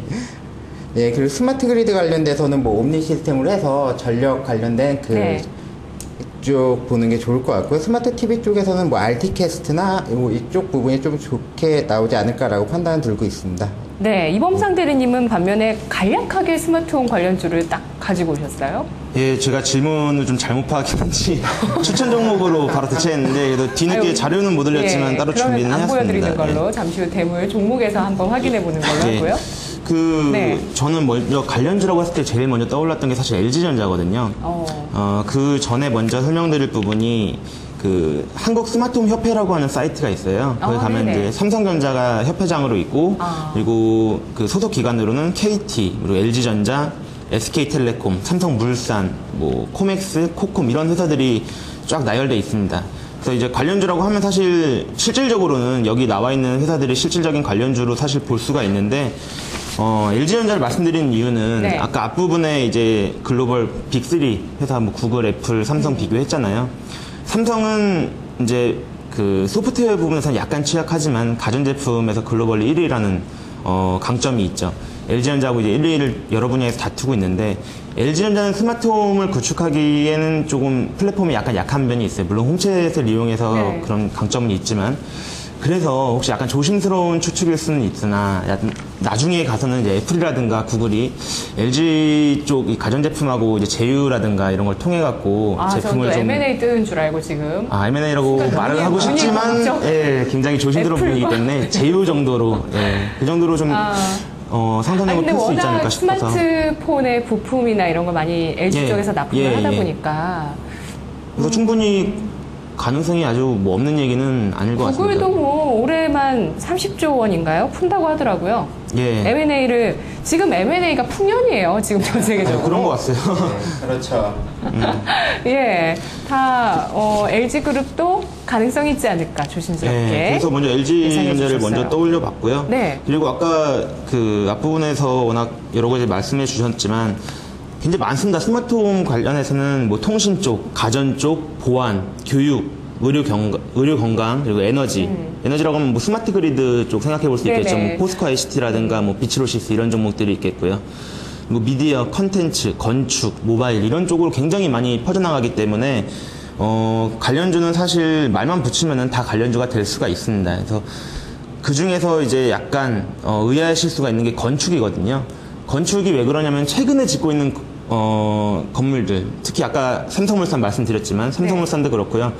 네, 그리고 스마트 그리드 관련돼서는 뭐 옴니 시스템으로 해서 전력 관련된 네. 쪽 보는 게 좋을 것 같고요. 스마트 TV 쪽에서는 뭐 RT캐스트나 뭐 이쪽 부분이 좀 좋게 나오지 않을까라고 판단을 들고 있습니다. 네, 이범상 대리님은 반면에 간략하게 스마트홈 관련주를 딱 가지고 오셨어요? 예, 제가 질문을 좀 잘못 파악했는지 추천 종목으로 바로 대체했는데 그래도 뒤늦게 아유, 자료는 못 올렸지만 예, 따로 그러면 준비는 안 해왔습니다. 보여드리는 걸로 예. 잠시 후 대물 종목에서 한번 확인해 보는 걸로 예. 하고요. 네. 저는 먼저 관련주라고 했을 때 제일 먼저 떠올랐던 게 사실 LG전자거든요. 그 전에 먼저 설명드릴 부분이 그 한국 스마트홈 협회라고 하는 사이트가 있어요. 거기 가면 네네. 이제 삼성전자가 협회장으로 있고 그리고 그 소속 기관으로는 KT, 그리고 LG전자, SK텔레콤, 삼성물산, 뭐 코맥스, 코콤 이런 회사들이 쫙 나열돼 있습니다. 그래서 이제 관련주라고 하면 사실 실질적으로는 여기 나와 있는 회사들이 실질적인 관련주로 사실 볼 수가 있는데 LG전자를 말씀드리는 이유는 네. 아까 앞부분에 이제 글로벌 빅3 회사 뭐 구글, 애플, 삼성 비교했잖아요. 삼성은 이제 그 소프트웨어 부분에서는 약간 취약하지만 가전제품에서 글로벌 1위라는 강점이 있죠. LG전자하고 이제 1, 2위를 여러 분야에서 다투고 있는데 LG전자는 스마트홈을 구축하기에는 조금 플랫폼이 약간 약한 면이 있어요. 물론 홈챗을 이용해서 네. 그런 강점은 있지만 그래서 혹시 약간 조심스러운 추측일 수는 있으나 나중에 가서는 이제 애플이라든가 구글이 LG 쪽 이 가전제품하고 이제 제휴라든가 이런 걸 통해 갖고 제품을 저는 또 좀 M&A 뜨는 줄 알고 지금. M&A라고 말을 하고 눈이 싶지만 걱정. 예, 굉장히 조심스러운 애플과. 분이기 때문에 제휴 정도로 그 정도로 좀 상상력을 근데 풀 수 있지 워낙 않을까 싶어서 스마트폰의 부품이나 이런 걸 많이 LG 예, 쪽에서 납품을 예, 하다 예. 보니까 그래서 충분히 가능성이 아주 뭐 없는 얘기는 아닐 것 같습니다. 구글도 뭐 올해만 30조 원인가요? 푼다고 하더라고요. 예. M&A를 지금 M&A가 풍년이에요. 지금 전 세계적으로. 그런 것 같아요. 그렇죠. 예, 다 LG 그룹도 가능성이 있지 않을까 조심스럽게. 네, 그래서 먼저 예상해 LG전자를 주셨어요. 먼저 떠올려 봤고요. 네. 그리고 아까 그 앞부분에서 워낙 여러 가지 말씀해 주셨지만 굉장히 많습니다. 스마트홈 관련해서는 뭐 통신 쪽, 가전 쪽, 보안, 교육, 의료 건강, 그리고 에너지. 에너지라고 하면 뭐 스마트 그리드 쪽 생각해 볼 수 있겠죠. 네네. 뭐 포스코 ICT라든가 뭐 비치로시스 이런 종목들이 있겠고요. 뭐 미디어, 컨텐츠, 건축, 모바일 이런 쪽으로 굉장히 많이 퍼져나가기 때문에 관련주는 사실 말만 붙이면은 다 관련주가 될 수가 있습니다. 그래서 그 중에서 이제 약간 의아하실 수가 있는 게 건축이거든요. 건축이 왜 그러냐면 최근에 짓고 있는 건물들, 특히 아까 삼성물산 말씀드렸지만 삼성물산도 그렇고요.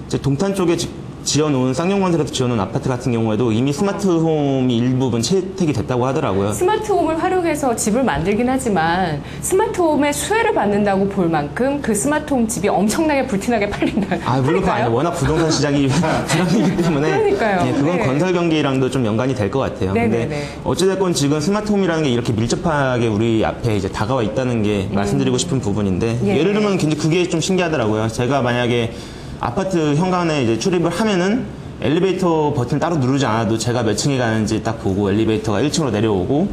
이제 동탄 쪽에 지어놓은 쌍용건설에서 지어놓은 아파트 같은 경우에도 이미 스마트홈이 일부분 채택이 됐다고 하더라고요. 스마트홈을 활용해서 집을 만들긴 하지만 스마트홈의 수혜를 받는다고 볼 만큼 그 스마트홈 집이 엄청나게 불티나게 팔린다. 물론 그거 아니에요. 워낙 부동산 시장이 불안이기 때문에 그러니까요. 예, 그건 네. 건설 경기랑도 좀 연관이 될 것 같아요. 네네네. 근데 어찌됐건 지금 스마트홈이라는 게 이렇게 밀접하게 우리 앞에 이제 다가와 있다는 게 말씀드리고 싶은 부분인데 예. 예를 들면 굉장히 그게 좀 신기하더라고요. 제가 만약에 아파트 현관에 이제 출입을 하면은 엘리베이터 버튼 따로 누르지 않아도 제가 몇 층에 가는지 딱 보고 엘리베이터가 1층으로 내려오고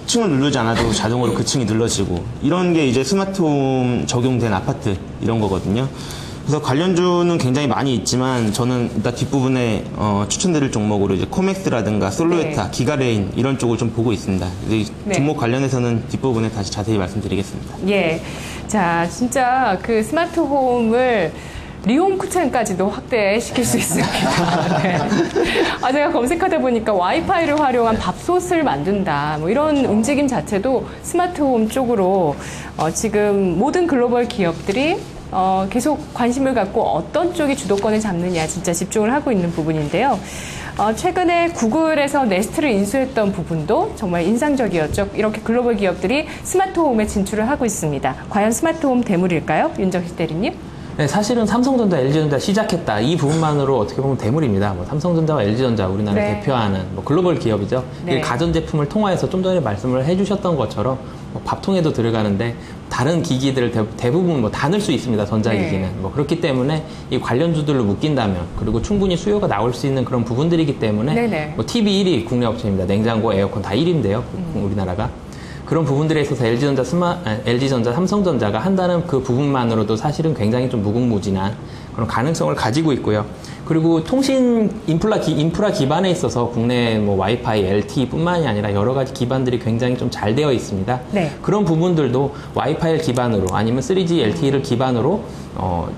층을 누르지 않아도 자동으로 그 층이 눌러지고 이런 게 이제 스마트홈 적용된 아파트 이런 거거든요. 그래서 관련주는 굉장히 많이 있지만 저는 일단 뒷부분에 추천드릴 종목으로 이제 코맥스라든가 솔로에타, 네. 기가레인 이런 쪽을 좀 보고 있습니다. 이제 네. 종목 관련해서는 뒷부분에 다시 자세히 말씀드리겠습니다. 예. 자, 진짜 그 스마트홈을 리홈 쿠션까지도 확대시킬 수 있습니다. 네. 제가 검색하다 보니까 와이파이를 활용한 밥솥을 만든다. 뭐 이런 움직임 자체도 스마트홈 쪽으로 지금 모든 글로벌 기업들이 계속 관심을 갖고 어떤 쪽이 주도권을 잡느냐 진짜 집중을 하고 있는 부분인데요. 최근에 구글에서 네스트를 인수했던 부분도 정말 인상적이었죠. 이렇게 글로벌 기업들이 스마트홈에 진출을 하고 있습니다. 과연 스마트홈 대물일까요? 윤정식 대리님? 네, 사실은 삼성전자, LG전자 시작했다. 이 부분만으로 어떻게 보면 대물입니다. 뭐 삼성전자와 LG전자 우리나라를 네. 대표하는 뭐 글로벌 기업이죠. 네. 이 가전제품을 통화해서 좀 전에 말씀을 해주셨던 것처럼 뭐 밥통에도 들어가는데 다른 기기들을 대부분 뭐 다 넣을 수 있습니다. 전자기기는. 네. 뭐 그렇기 때문에 이 관련주들로 묶인다면 그리고 충분히 수요가 나올 수 있는 그런 부분들이기 때문에 네네. 뭐 TV 1위 국내 업체입니다. 냉장고, 에어컨 다 1위인데요. 우리나라가. 그런 부분들에 있어서 LG전자, 삼성전자가 한다는 그 부분만으로도 사실은 굉장히 좀 무궁무진한 그런 가능성을 가지고 있고요. 그리고 통신 인프라 기반에 있어서 국내 뭐 와이파이, LTE뿐만이 아니라 여러 가지 기반들이 굉장히 좀 잘 되어 있습니다. 네. 그런 부분들도 와이파이를 기반으로 아니면 3G, LTE를 기반으로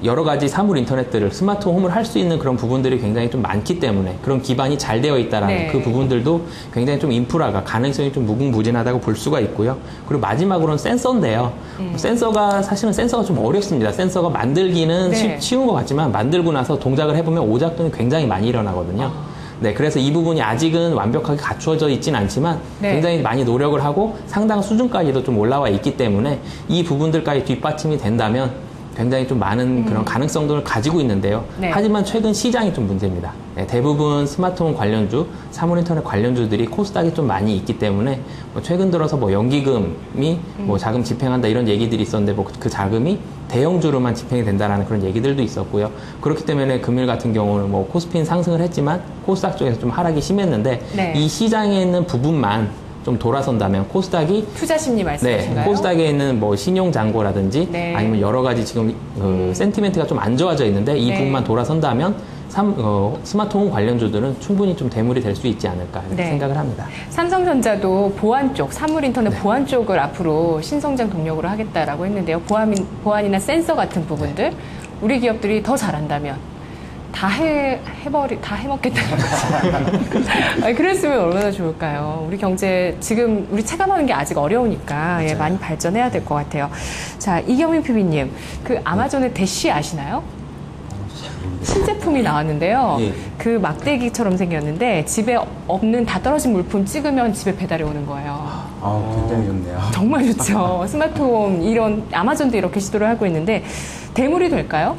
여러 가지 사물 인터넷들을 스마트 홈을 할 수 있는 그런 부분들이 굉장히 좀 많기 때문에 그런 기반이 잘 되어 있다라는 네. 그 부분들도 굉장히 좀 인프라가 가능성이 좀 무궁무진하다고 볼 수가 있고요. 그리고 마지막으로는 센서인데요. 사실은 센서가 좀 어렵습니다. 센서가 만들기는 네. 쉬운 것 같지만 만들고 나서 동작을 해보면 오작동이 굉장히 많이 일어나거든요. 네, 그래서 이 부분이 아직은 완벽하게 갖추어져 있진 않지만 네. 굉장히 많이 노력을 하고 상당 수준까지도 좀 올라와 있기 때문에 이 부분들까지 뒷받침이 된다면 굉장히 좀 많은 그런 가능성들을 가지고 있는데요. 네. 하지만 최근 시장이 좀 문제입니다. 네, 대부분 스마트폰 관련주, 사물인터넷 관련주들이 코스닥이 좀 많이 있기 때문에 뭐 최근 들어서 뭐 연기금이 뭐 자금 집행한다 이런 얘기들이 있었는데 뭐 그 자금이 대형주로만 집행이 된다라는 그런 얘기들도 있었고요. 그렇기 때문에 금일 같은 경우는 뭐 코스피는 상승을 했지만 코스닥 쪽에서 좀 하락이 심했는데 네. 이 시장에 있는 부분만 좀 돌아선다면 코스닥이 투자 심리 말씀하신가요? 코스닥에 있는 뭐 신용잔고라든지 네. 아니면 여러 가지 지금 센티멘트가 좀 안 좋아져 있는데 이 네. 부분만 돌아선다면 스마트홈 관련주들은 충분히 좀 대물이 될 수 있지 않을까 이렇게 네. 생각을 합니다. 삼성전자도 보안 쪽, 사물 인터넷 보안 쪽을 앞으로 신성장 동력으로 하겠다라고 했는데요. 보안이나 센서 같은 부분들 우리 기업들이 더 잘한다면 다 해먹겠다는 거죠. 아니, 그랬으면 얼마나 좋을까요? 우리 경제 지금 우리 체감하는 게 아직 어려우니까 예, 많이 발전해야 될 것 같아요. 자, 이경민 PB님, 그 아마존의 대쉬 아시나요? 신제품이 나왔는데요. 예. 그 막대기처럼 생겼는데 집에 없는 다 떨어진 물품 찍으면 집에 배달이 오는 거예요. 굉장히 좋네요. 정말 좋죠. 스마트홈 이런 아마존도 이렇게 시도를 하고 있는데 대물이 될까요?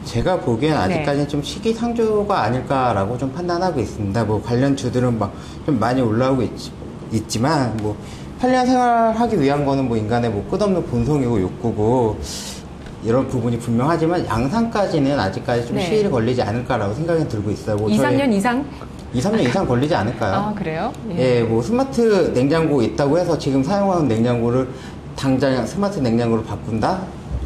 제가 보기엔 아직까지는 네. 좀 시기상조가 아닐까라고 좀 판단하고 있습니다. 뭐 관련 주들은 막 좀 많이 올라오고 있지만 뭐 편리한 생활하기 위한 거는 뭐 인간의 뭐 끝없는 본성이고 욕구고 이런 부분이 분명하지만 양산까지는 아직까지 좀 네. 시일이 걸리지 않을까라고 생각이 들고 있어요. 뭐 2, 3년 이상? 2, 3년 이상 걸리지 않을까요? 아, 그래요? 예, 뭐 스마트 냉장고 있다고 해서 지금 사용하는 냉장고를 당장 스마트 냉장고로 바꾼다?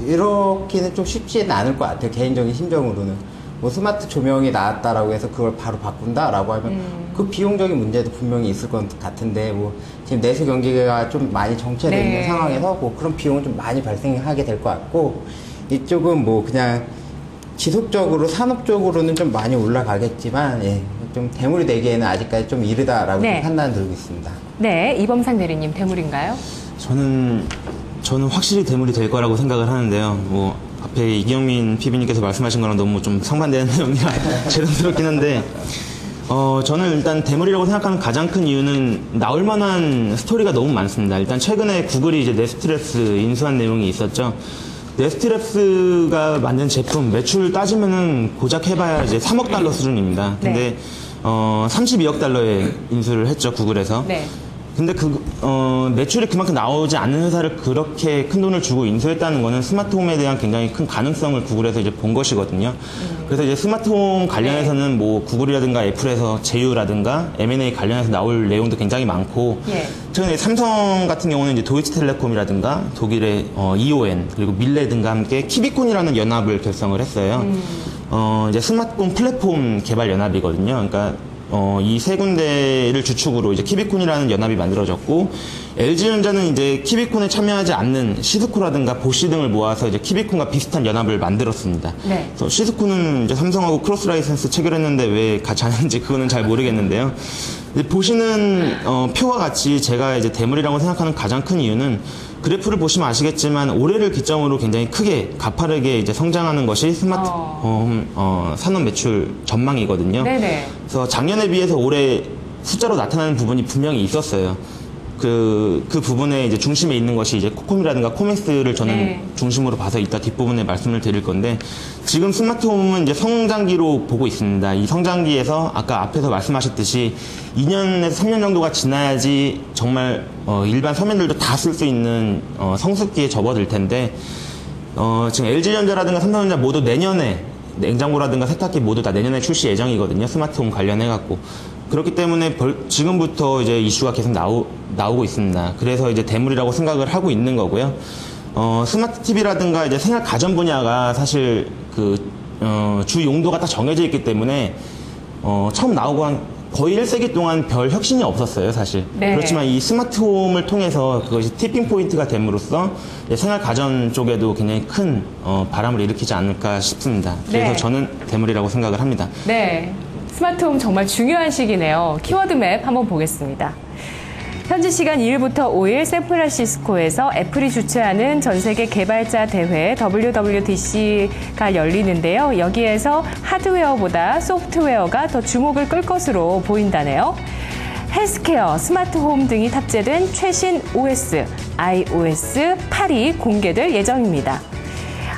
이렇게는 좀 쉽지는 않을 것 같아요. 개인적인 심정으로는. 뭐 스마트 조명이 나왔다라고 해서 그걸 바로 바꾼다라고 하면 그 비용적인 문제도 분명히 있을 것 같은데 뭐 지금 내수 경기가 좀 많이 정체되어 네. 있는 상황에서 뭐 그런 비용은 좀 많이 발생하게 될 것 같고 이쪽은 뭐 그냥 지속적으로 산업적으로는 좀 많이 올라가겠지만 예, 좀 대물이 되기에는 아직까지 좀 이르다라고 네. 판단 들고 있습니다. 네, 이범상 대리님 대물인가요? 저는 확실히 대물이 될 거라고 생각을 하는데요. 뭐 앞에 이경민 PB님께서 말씀하신 거랑 너무 좀 상반되는 내용이라 죄송스럽긴 한데 저는 일단 대물이라고 생각하는 가장 큰 이유는 나올 만한 스토리가 너무 많습니다. 일단 최근에 구글이 이제 네스트랩스 인수한 내용이 있었죠. 네스트랩스가 만든 제품 매출 따지면은 고작 해봐야 이제 3억 달러 수준입니다. 근데 네. 32억 달러에 인수를 했죠, 구글에서. 네. 근데 매출이 그만큼 나오지 않는 회사를 그렇게 큰 돈을 주고 인수했다는 거는 스마트홈에 대한 굉장히 큰 가능성을 구글에서 이제 본 것이거든요. 그래서 이제 스마트홈 관련해서는 뭐 구글이라든가 애플에서 제휴라든가 M&A 관련해서 나올 내용도 굉장히 많고, 예. 최근에 삼성 같은 경우는 이제 도이치텔레콤이라든가 독일의 EON 그리고 밀레 등과 함께 키비콘이라는 연합을 결성을 했어요. 이제 스마트폰 플랫폼 개발 연합이거든요. 그러니까 이 세 군데를 주축으로 이제 키비콘이라는 연합이 만들어졌고, LG전자는 이제 키비콘에 참여하지 않는 시스코라든가 보쉬 등을 모아서 이제 키비콘과 비슷한 연합을 만들었습니다. 네. 그래서 시스코는 이제 삼성하고 크로스 라이센스 체결했는데 왜 같이 하는지 그거는 잘 모르겠는데요. 이제 보쉬는 표와 같이 제가 이제 대물이라고 생각하는 가장 큰 이유는, 그래프를 보시면 아시겠지만 올해를 기점으로 굉장히 크게 가파르게 이제 성장하는 것이 스마트홈 산업 매출 전망이거든요. 네네. 그래서 작년에 비해서 올해 숫자로 나타나는 부분이 분명히 있었어요. 그 부분에 이제 중심에 있는 것이 이제 코콤이라든가 코맥스를 저는 네. 중심으로 봐서 이따 뒷부분에 말씀을 드릴 건데, 지금 스마트홈은 이제 성장기로 보고 있습니다. 이 성장기에서 아까 앞에서 말씀하셨듯이 2년에서 3년 정도가 지나야지 정말 일반 서민들도 다 쓸 수 있는 성숙기에 접어들 텐데, 지금 LG전자라든가 삼성전자 모두 내년에 냉장고라든가 세탁기 모두 다 내년에 출시 예정이거든요. 스마트홈 관련해갖고. 그렇기 때문에 지금부터 이제 이슈가 계속 나오고 있습니다. 그래서 이제 대물이라고 생각을 하고 있는 거고요. 스마트 TV라든가 이제 생활 가전 분야가 사실 주 용도가 딱 정해져 있기 때문에, 처음 나오고 한 거의 1세기 동안 별 혁신이 없었어요, 사실. 네. 그렇지만 이 스마트홈을 통해서 그것이 티핑 포인트가 됨으로써 생활 가전 쪽에도 굉장히 큰 바람을 일으키지 않을까 싶습니다. 그래서 네. 저는 대물이라고 생각을 합니다. 네. 스마트홈 정말 중요한 시기네요. 키워드 맵 한번 보겠습니다. 현지 시간 2일부터 5일 샌프란시스코에서 애플이 주최하는 전 세계 개발자 대회 WWDC가 열리는데요. 여기에서 하드웨어보다 소프트웨어가 더 주목을 끌 것으로 보인다네요. 헬스케어, 스마트홈 등이 탑재된 최신 OS, iOS 8이 공개될 예정입니다.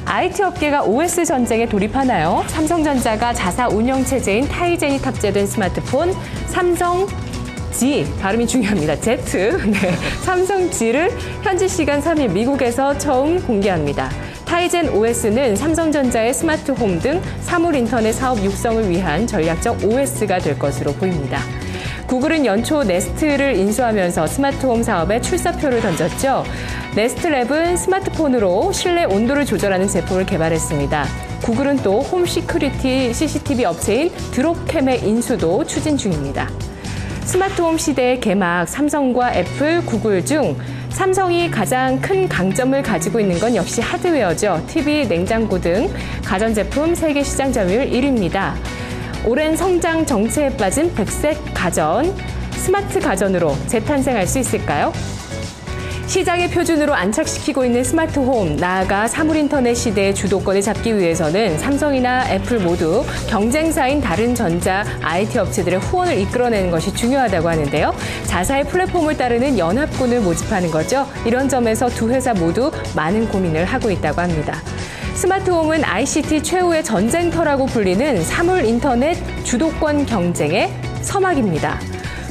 IT 업계가 OS 전쟁에 돌입하나요? 삼성전자가 자사 운영체제인 타이젠이 탑재된 스마트폰 삼성 G, 발음이 중요합니다. Z, 네, 삼성 G를 현지 시간 3일 미국에서 처음 공개합니다. 타이젠 OS는 삼성전자의 스마트홈 등 사물 인터넷 사업 육성을 위한 전략적 OS가 될 것으로 보입니다. 구글은 연초 네스트를 인수하면서 스마트홈 사업에 출사표를 던졌죠. 네스트랩은 스마트폰으로 실내 온도를 조절하는 제품을 개발했습니다. 구글은 또 홈 시큐리티 CCTV 업체인 드롭캠의 인수도 추진 중입니다. 스마트홈 시대의 개막, 삼성과 애플, 구글 중 삼성이 가장 큰 강점을 가지고 있는 건 역시 하드웨어죠. TV, 냉장고 등 가전제품 세계 시장 점유율 1위입니다. 오랜 성장 정체에 빠진 백색 가전, 스마트 가전으로 재탄생할 수 있을까요? 시장의 표준으로 안착시키고 있는 스마트홈, 나아가 사물인터넷 시대의 주도권을 잡기 위해서는 삼성이나 애플 모두 경쟁사인 다른 전자 IT 업체들의 후원을 이끌어내는 것이 중요하다고 하는데요. 자사의 플랫폼을 따르는 연합군을 모집하는 거죠. 이런 점에서 두 회사 모두 많은 고민을 하고 있다고 합니다. 스마트홈은 ICT 최후의 전쟁터라고 불리는 사물인터넷 주도권 경쟁의 서막입니다.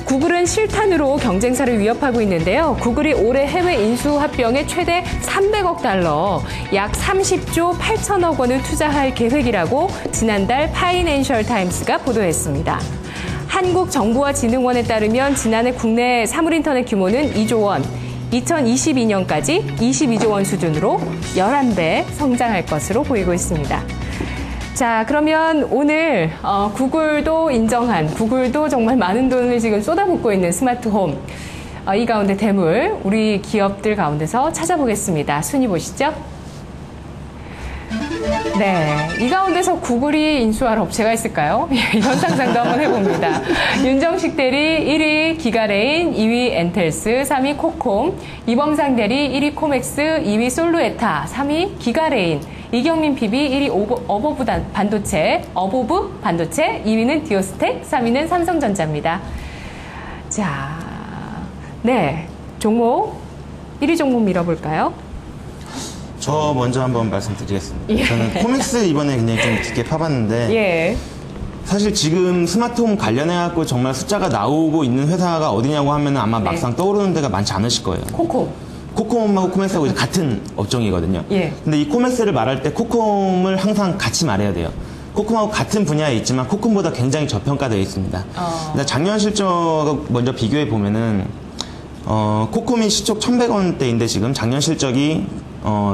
구글은 실탄으로 경쟁사를 위협하고 있는데요. 구글이 올해 해외 인수 합병에 최대 300억 달러, 약 30조 8천억 원을 투자할 계획이라고 지난달 파이낸셜 타임스가 보도했습니다. 한국정보화진흥원에 따르면 지난해 국내 사물인터넷 규모는 2조 원, 2022년까지 22조 원 수준으로 11배 성장할 것으로 보이고 있습니다. 자, 그러면 오늘 구글도 인정한, 구글도 정말 많은 돈을 지금 쏟아붓고 있는 스마트홈, 이 가운데 대물, 우리 기업들 가운데서 찾아보겠습니다. 순위 보시죠. 네, 이 가운데서 구글이 인수할 업체가 있을까요? 이런 상상도 한번 해봅니다. 윤정식 대리 1위 기가레인, 2위 엔텔스, 3위 코콤, 이범상 대리 1위 코맥스, 2위 솔루에타, 3위 기가레인, 이경민 PB 1위 어버브 반도체, 2위는 디오스텍, 3위는 삼성전자입니다. 자, 네, 종목 1위 종목 밀어볼까요? 저 먼저 한번 말씀드리겠습니다. 예. 저는 코믹스 이번에 굉장히 좀 깊게 파봤는데 예. 사실 지금 스마트홈 관련해갖고 정말 숫자가 나오고 있는 회사가 어디냐고 하면 아마 네. 막상 떠오르는 데가 많지 않으실 거예요. 코콤하고 코맥스하고 이제 같은 업종이거든요. 예. 근데 이 코맥스를 말할 때 코콤을 항상 같이 말해야 돼요. 코콤하고 같은 분야에 있지만 코콤보다 굉장히 저평가되어 있습니다. 일단 작년 실적 먼저 비교해 보면은 코콤이 시총 1,100원대인데 지금 작년 실적이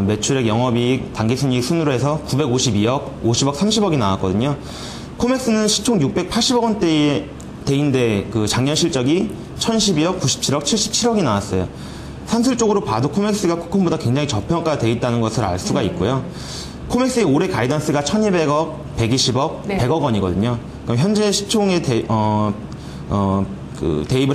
매출액, 영업이익, 당기순이익 순으로 해서 952억, 50억, 30억이 나왔거든요. 코맥스는 시총 680억 원대인데 그 작년 실적이 1,012억, 97억, 77억이 나왔어요. 산술적으로 봐도 코맥스가 코콤보다 굉장히 저평가되어 있다는 것을 알 수가 있고요. 코맥스의 올해 가이던스가 1,200억, 120억, 네. 100억 원이거든요. 그럼 현재 시총에 대입을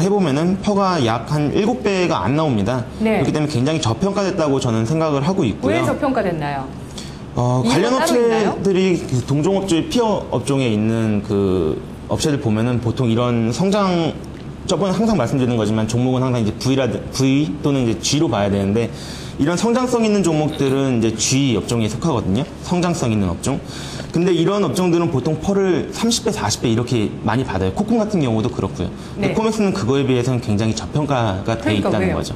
해보면은 퍼가 약 한 7배가 안 나옵니다. 네. 그렇기 때문에 굉장히 저평가됐다고 저는 생각을 하고 있고요. 왜 저평가됐나요? 관련 따로 있나요? 업체들이 그 동종업종, 피어 업종에 있는 그 업체들 보면은 보통 이런 성장, 저번에 항상 말씀드리는 거지만 종목은 항상 이제 V 또는 이제 G로 봐야 되는데 이런 성장성 있는 종목들은 이제 G 업종에 속하거든요. 성장성 있는 업종. 근데 이런 업종들은 보통 펄을 30배, 40배 이렇게 많이 받아요. 코콤 같은 경우도 그렇고요. 근데 네. 코맥스는 그거에 비해서는 굉장히 저평가가 돼 그러니까 있다는 왜요? 거죠.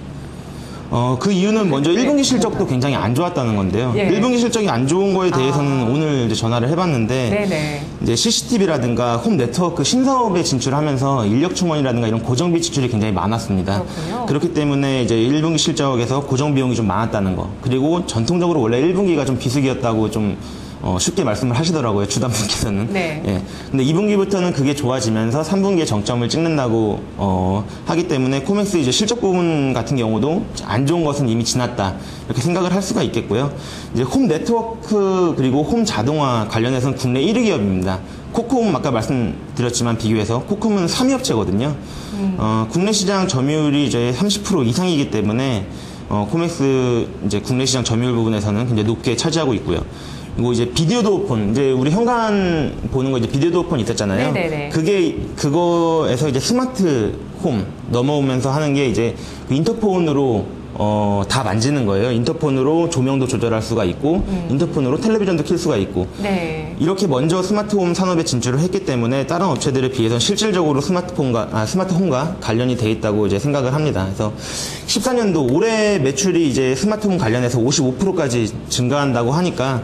그 이유는 먼저 1분기 실적도 굉장히 안 좋았다는 건데요. 예. 1분기 실적이 안 좋은 거에 대해서는 오늘 이제 전화를 해봤는데 네네. 이제 CCTV라든가 홈 네트워크 신사업에 진출하면서 인력 충원이라든가 이런 고정비 지출이 굉장히 많았습니다. 그렇군요. 그렇기 때문에 이제 1분기 실적에서 고정 비용이 좀 많았다는 거. 그리고 전통적으로 원래 1분기가 좀 비수기였다고 좀 쉽게 말씀을 하시더라고요, 주담분께서는. 네. 예. 근데 2분기부터는 그게 좋아지면서 3분기에 정점을 찍는다고 하기 때문에 코맥스 이제 실적 부분 같은 경우도 안 좋은 것은 이미 지났다. 이렇게 생각을 할 수가 있겠고요. 이제 홈 네트워크 그리고 홈 자동화 관련해서는 국내 1위 기업입니다. 코콤 아까 말씀드렸지만 비교해서 코콤은 3위 업체거든요. 국내 시장 점유율이 이제 30% 이상이기 때문에 코맥스 이제 국내 시장 점유율 부분에서는 굉장히 높게 차지하고 있고요. 그리고 이제 비디오 도어폰, 이제 우리 현관 보는 거 이제 비디오 도어폰 있었잖아요. 네네네. 그거에서 이제 스마트 홈 넘어오면서 하는 게 이제 그 인터폰으로 다 만지는 거예요. 인터폰으로 조명도 조절할 수가 있고, 인터폰으로 텔레비전도 킬 수가 있고. 네. 이렇게 먼저 스마트홈 산업에 진출을 했기 때문에 다른 업체들에 비해서는 실질적으로 스마트홈과 관련이 돼 있다고 이제 생각을 합니다. 그래서 14년도 올해 매출이 이제 스마트홈 관련해서 55%까지 증가한다고 하니까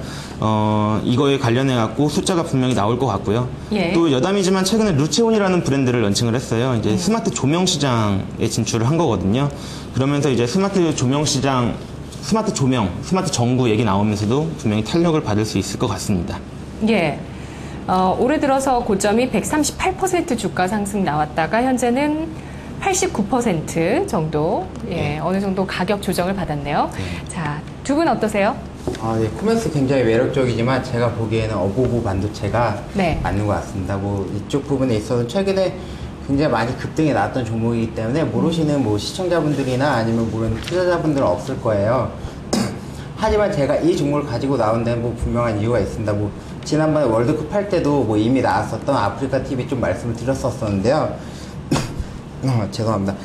이거에 관련해 갖고 숫자가 분명히 나올 것 같고요. 예. 또 여담이지만 최근에 루체온이라는 브랜드를 런칭을 했어요. 이제 스마트 조명 시장에 진출을 한 거거든요. 그러면서 이제 스마트 조명 시장, 스마트 조명, 스마트 전구 얘기 나오면서도 분명히 탄력을 받을 수 있을 것 같습니다. 예. 올해 들어서 고점이 138% 주가 상승 나왔다가 현재는 89% 정도, 예, 어느 정도 가격 조정을 받았네요. 자, 두 분 어떠세요? 네, 코맥스 굉장히 매력적이지만 제가 보기에는 어보고 반도체가 네. 맞는 것 같습니다. 뭐 이쪽 부분에 있어서 최근에 굉장히 많이 급등이 나왔던 종목이기 때문에 모르시는 뭐 시청자분들이나 아니면 모르는 투자자분들은 없을 거예요. 하지만 제가 이 종목을 가지고 나온 데는 뭐 분명한 이유가 있습니다. 뭐 지난번에 월드컵 할 때도 뭐 이미 나왔었던 아프리카 TV 좀 말씀을 드렸었는데요. 죄송합니다.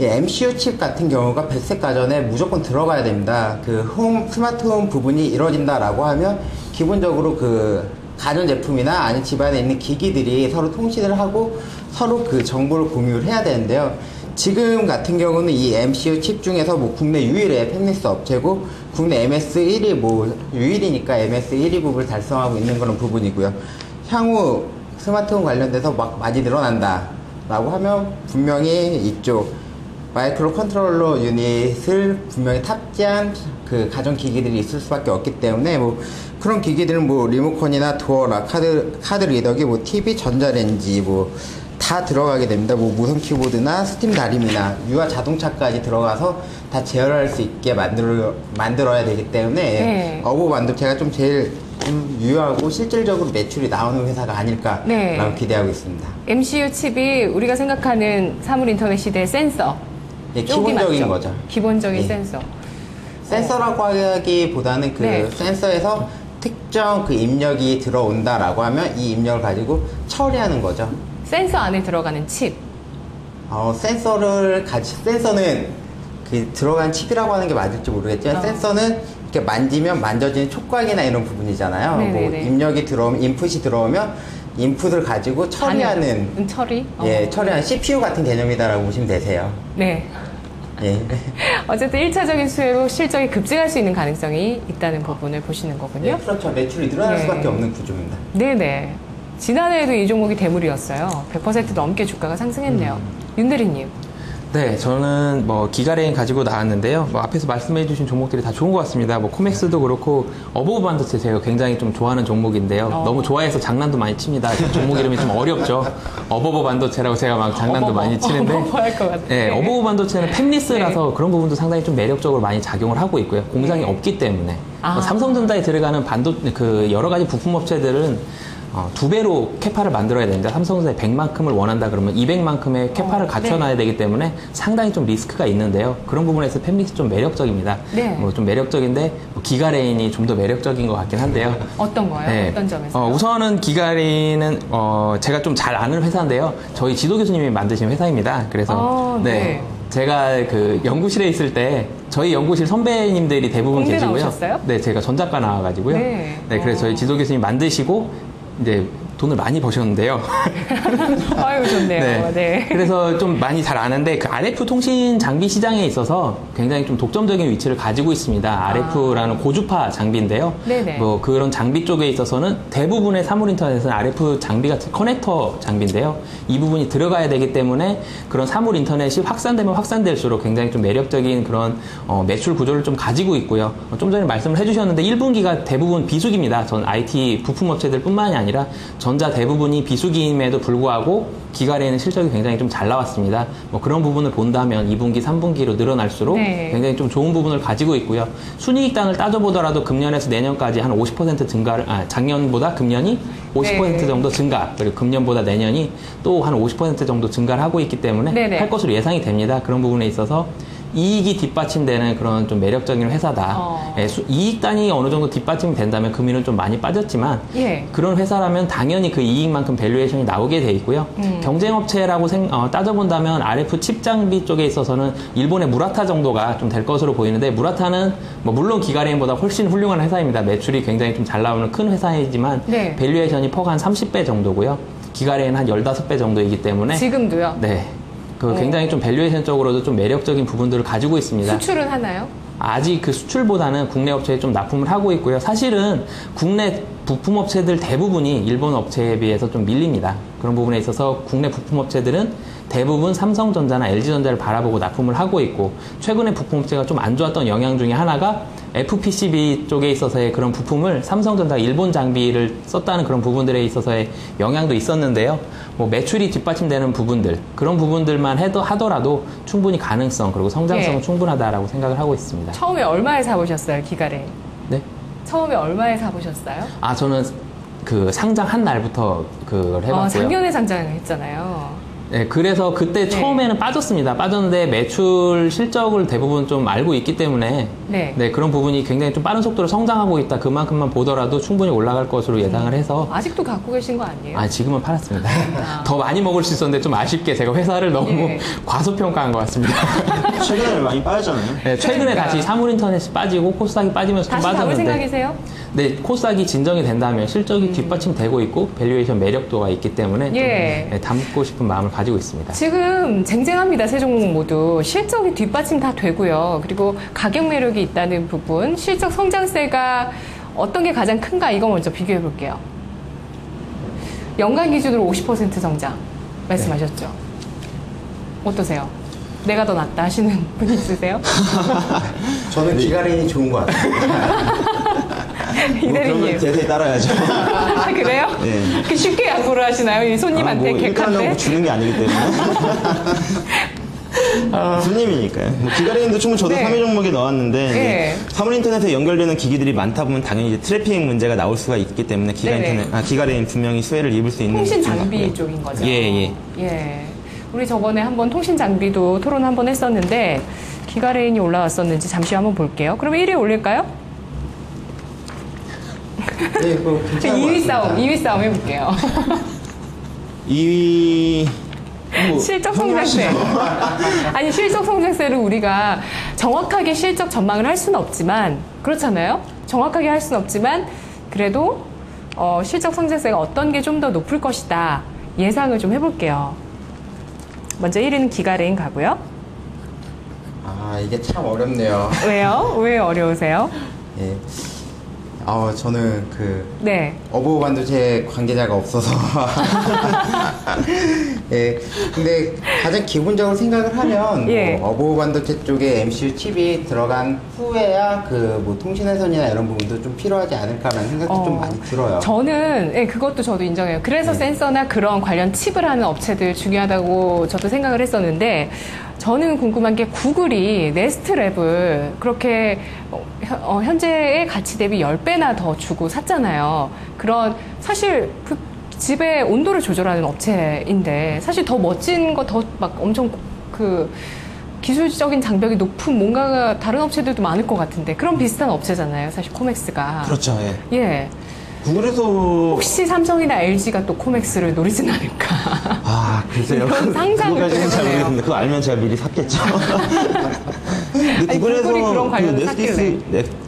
이 MCU 칩 같은 경우가 100세 가전에 무조건 들어가야 됩니다. 그 스마트홈 부분이 이루어진다라고 하면 기본적으로 그 가전 제품이나 아니면 집안에 있는 기기들이 서로 통신을 하고 서로 그 정보를 공유를 해야 되는데요. 지금 같은 경우는 이 MCU 칩 중에서 뭐 국내 유일의 팹리스 업체고 국내 MS 1위 뭐 유일이니까 MS 1위 부분을 달성하고 있는 그런 부분이고요. 향후 스마트홈 관련돼서 막 많이 늘어난다 라고 하면 분명히 이쪽 마이크로 컨트롤러 유닛을 분명히 탑재한 그 가전기기들이 있을 수밖에 없기 때문에 뭐 그런 기기들은 뭐 리모컨이나 도어나 카드 리더기, 뭐 TV, 전자레인지 뭐 다 들어가게 됩니다. 뭐 무선 키보드나 스팀 다림이나 유아 자동차까지 들어가서 다 제어할 수 있게 만들어야 되기 때문에 네. 어보 반도체가 좀 제일 유효하고 실질적으로 매출이 나오는 회사가 아닐까라고 네. 기대하고 있습니다. MCU 칩이 우리가 생각하는 사물 인터넷 시대의 센서. 예, 쪽이 기본적인 맞죠? 거죠. 기본적인 예. 센서. 센서라고 하기보다는 그 네. 센서에서 특정 그 입력이 들어온다라고 하면 이 입력을 가지고 처리하는 거죠. 센서 안에 들어가는 칩. 센서는 그 들어간 칩이라고 하는 게 맞을지 모르겠지만 센서는 이렇게 만지면 만져지는 촉각이나 이런 부분이잖아요. 뭐 네네네. 입력이 들어오면 인풋이 들어오면 인풋을 가지고 처리하는 처리? 예, 처리하는 CPU 같은 개념이다라고 보시면 되세요. 네. 예. 어쨌든 1차적인 수혜로 실적이 급증할 수 있는 가능성이 있다는 부분을 보시는 거군요. 예, 그렇죠. 매출이 늘어날 예. 수밖에 없는 구조입니다. 네네. 지난해에도 이 종목이 대물이었어요. 100% 넘게 주가가 상승했네요. 윤 대리님. 네, 저는 뭐 기가레인 가지고 나왔는데요. 뭐 앞에서 말씀해주신 종목들이 다 좋은 것 같습니다. 뭐 코맥스도 그렇고 어버브 반도체 제가 굉장히 좀 좋아하는 종목인데요. 너무 좋아해서 장난도 많이 칩니다. 종목 이름이 좀 어렵죠. 어버브 반도체라고 제가 막 장난도 많이 치는데. 어버버 할 것 같아요. 네, 어버브 반도체는 팹리스라서 그런 부분도 상당히 좀 매력적으로 많이 작용을 하고 있고요. 공장이 없기 때문에. 아. 삼성전자에 들어가는 그 여러 가지 부품 업체들은 2배로 캐파를 만들어야 됩니다. 삼성전자에 100만큼을 원한다 그러면 200만큼의 캐파를 갖춰놔야 되기 때문에 상당히 좀 리스크가 있는데요. 그런 부분에서 팹리스 좀 매력적입니다. 네. 뭐 좀 매력적인데 기가레인이 좀 더 매력적인 것 같긴 한데요. 어떤 거요? 네. 어떤 점에서? 우선은 기가레인은 제가 좀 잘 아는 회사인데요. 저희 지도 교수님이 만드신 회사입니다. 그래서 네. 제가 그 연구실에 있을 때 저희 연구실 선배님들이 대부분 공대 계시고요. 나오셨어요? 네, 제가 전작가 나와가지고요. 네. 그래서 저희 지도 교수님 만드시고 이제 돈을 많이 버셨는데요. 아유, 좋네요. 네. 그래서 좀 많이 잘 아는데 그 RF 통신 장비 시장에 있어서 굉장히 좀 독점적인 위치를 가지고 있습니다. RF라는 고주파 장비인데요. 네네. 뭐 그런 장비 쪽에 있어서는 대부분의 사물 인터넷은 RF 장비 같은 커넥터 장비인데요. 이 부분이 들어가야 되기 때문에 그런 사물 인터넷이 확산되면 확산될수록 굉장히 좀 매력적인 그런 매출 구조를 좀 가지고 있고요. 좀 전에 말씀을 해주셨는데 1분기가 대부분 비수기입니다. 전 IT 부품 업체들 뿐만이 아니라 전자 대부분이 비수기임에도 불구하고 기가레인은 실적이 굉장히 좀 잘 나왔습니다. 뭐 그런 부분을 본다면 2분기, 3분기로 늘어날수록 네. 굉장히 좀 좋은 부분을 가지고 있고요. 순이익단을 따져보더라도 금년에서 내년까지 한 50% 증가를, 작년보다 금년이 50% 네. 정도 증가, 그리고 금년보다 내년이 또 한 50% 정도 증가를 하고 있기 때문에 네네. 할 것으로 예상이 됩니다. 그런 부분에 있어서 이익이 뒷받침되는 그런 좀 매력적인 회사다. 이익단이 어느 정도 뒷받침이 된다면 금리는 좀 많이 빠졌지만 예. 그런 회사라면 당연히 그 이익만큼 밸류에이션이 나오게 돼 있고요. 경쟁업체라고 따져본다면 RF 칩 장비 쪽에 있어서는 일본의 무라타 정도가 좀 될 것으로 보이는데 무라타는 뭐 물론 기가레인보다 훨씬 훌륭한 회사입니다. 매출이 굉장히 좀 잘 나오는 큰 회사이지만 네. 밸류에이션이 퍼가 한 30배 정도고요. 기가레인은 한 15배 정도이기 때문에 지금도요? 네. 굉장히 좀 밸류에이션 쪽으로도 좀 매력적인 부분들을 가지고 있습니다. 수출은 하나요? 아직 그 수출보다는 국내 업체에 좀 납품을 하고 있고요. 사실은 국내 부품 업체들 대부분이 일본 업체에 비해서 좀 밀립니다. 그런 부분에 있어서 국내 부품 업체들은 대부분 삼성전자나 LG전자를 바라보고 납품을 하고 있고 최근에 부품 업체가 좀 안 좋았던 영향 중에 하나가 FPCB 쪽에 있어서의 그런 부품을 삼성전자가 일본 장비를 썼다는 그런 부분들에 있어서의 영향도 있었는데요. 뭐 매출이 뒷받침되는 부분들 그런 부분들만 하더라도 충분히 가능성 그리고 성장성은 예. 충분하다라고 생각을 하고 있습니다. 처음에 얼마에 사보셨어요, 기가레인? 네? 처음에 얼마에 사보셨어요? 저는 그 상장한 날부터 그걸 해봤고요. 작년에 상장했잖아요. 네, 그래서 그때 처음에는 빠졌습니다. 빠졌는데 매출 실적을 대부분 좀 알고 있기 때문에 네. 그런 부분이 굉장히 좀 빠른 속도로 성장하고 있다. 그만큼만 보더라도 충분히 올라갈 것으로 예상을 해서 아직도 갖고 계신 거 아니에요? 지금은 팔았습니다. 더 많이 먹을 수 있었는데 좀 아쉽게 제가 회사를 너무 예. 과소평가한 것 같습니다. 최근에 많이 빠졌잖아요. 네, 최근에 그러니까. 다시 사물인터넷이 빠지고 코스닥이 빠지면서 좀 다시 담을 빠졌는데 생각이세요? 네, 코스닥이 진정이 된다면 실적이 뒷받침되고 있고 밸류에이션 매력도가 있기 때문에 예. 좀 담고 싶은 마음을 가지고 있습니다. 지금 쟁쟁합니다. 세 종목 모두. 실적이 뒷받침 다 되고요. 그리고 가격 매력이 있다는 부분, 실적 성장세가 어떤 게 가장 큰가 이거 먼저 비교해 볼게요. 연간 기준으로 50% 성장 말씀하셨죠. 어떠세요? 내가 더 낫다 하시는 분 있으세요? 저는 기가레인이 좋은 것 같아요. 이대리님. 그러면 대세에 따라야죠. 아, 그래요? 네. 그 쉽게 양보를 하시나요? 이 손님한테 이렇게 하려고 객한테? 주는 게 아니기 때문에. 손님이니까요. 기가레인도 충분히 저도 네. 3위 종목에 넣었는데 네. 사물인터넷에 연결되는 기기들이 많다 보면 당연히 이제 트래픽 문제가 나올 수가 있기 때문에 기가레인 분명히 수혜를 입을 수 있는 통신 제품 장비 같고요. 쪽인 거죠? 예. 예. 우리 저번에 한번 통신 장비도 토론 한번 했었는데 기가레인이 올라왔었는지 잠시 한번 볼게요. 그럼 1위 올릴까요? 네, 뭐 괜찮은 것 2위 같습니다. 2위 싸움 해볼게요. 2위 실적 성장세. 아니, 실적 성장세를 우리가 정확하게 실적 전망을 할 수는 없지만, 그렇잖아요? 정확하게 할 수는 없지만, 그래도 실적 성장세가 어떤 게 좀 더 높을 것이다 예상을 좀 해볼게요. 먼저 1위는 기가레인 가고요. 아, 이게 참 어렵네요. 왜요? 왜 어려우세요? 예. 저는 네. 어부 반도체 관계자가 없어서. 예. 근데 가장 기본적으로 생각을 하면, 예. 어부 반도체 쪽에 MCU 칩이 들어간 후에야 통신회선이나 이런 부분도 좀 필요하지 않을까라는 생각도 좀 많이 들어요. 저는, 그것도 저도 인정해요. 그래서 센서나 그런 관련 칩을 하는 업체들 중요하다고 저도 생각을 했었는데, 저는 궁금한 게 구글이 네스트랩을 그렇게 현재의 가치 대비 10배나 더 주고 샀잖아요. 그런 사실 그 집의 온도를 조절하는 업체인데 사실 더 멋진 거 더 막 엄청 기술적인 장벽이 높은 뭔가가 다른 업체들도 많을 것 같은데 그런 비슷한 업체잖아요. 사실 코맥스가. 그렇죠. 예. 예. 구글에서 혹시 삼성이나 LG가 또 코맥스를 노리진 않을까? 아, 글쎄요. 이런 상상을 그거까지는 잘 해보네요. 모르겠는데 그거 알면 제가 미리 샀겠죠. 근데 아니, 구글에서 구글이 그런 관련을 샀길래.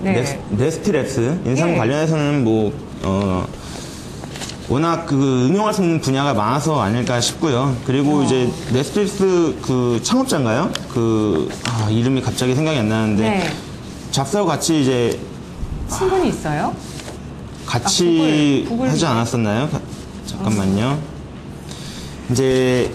네. 네스트랩스 인상 예. 관련해서는 워낙 응용할 수 있는 분야가 많아서 아닐까 싶고요. 그리고 이제 네스트랩스 창업자인가요? 이름이 갑자기 생각이 안 나는데 네. 잡사와 같이 이제 친분이 있어요? 구글 하지 않았었나요? 잠깐만요. 이제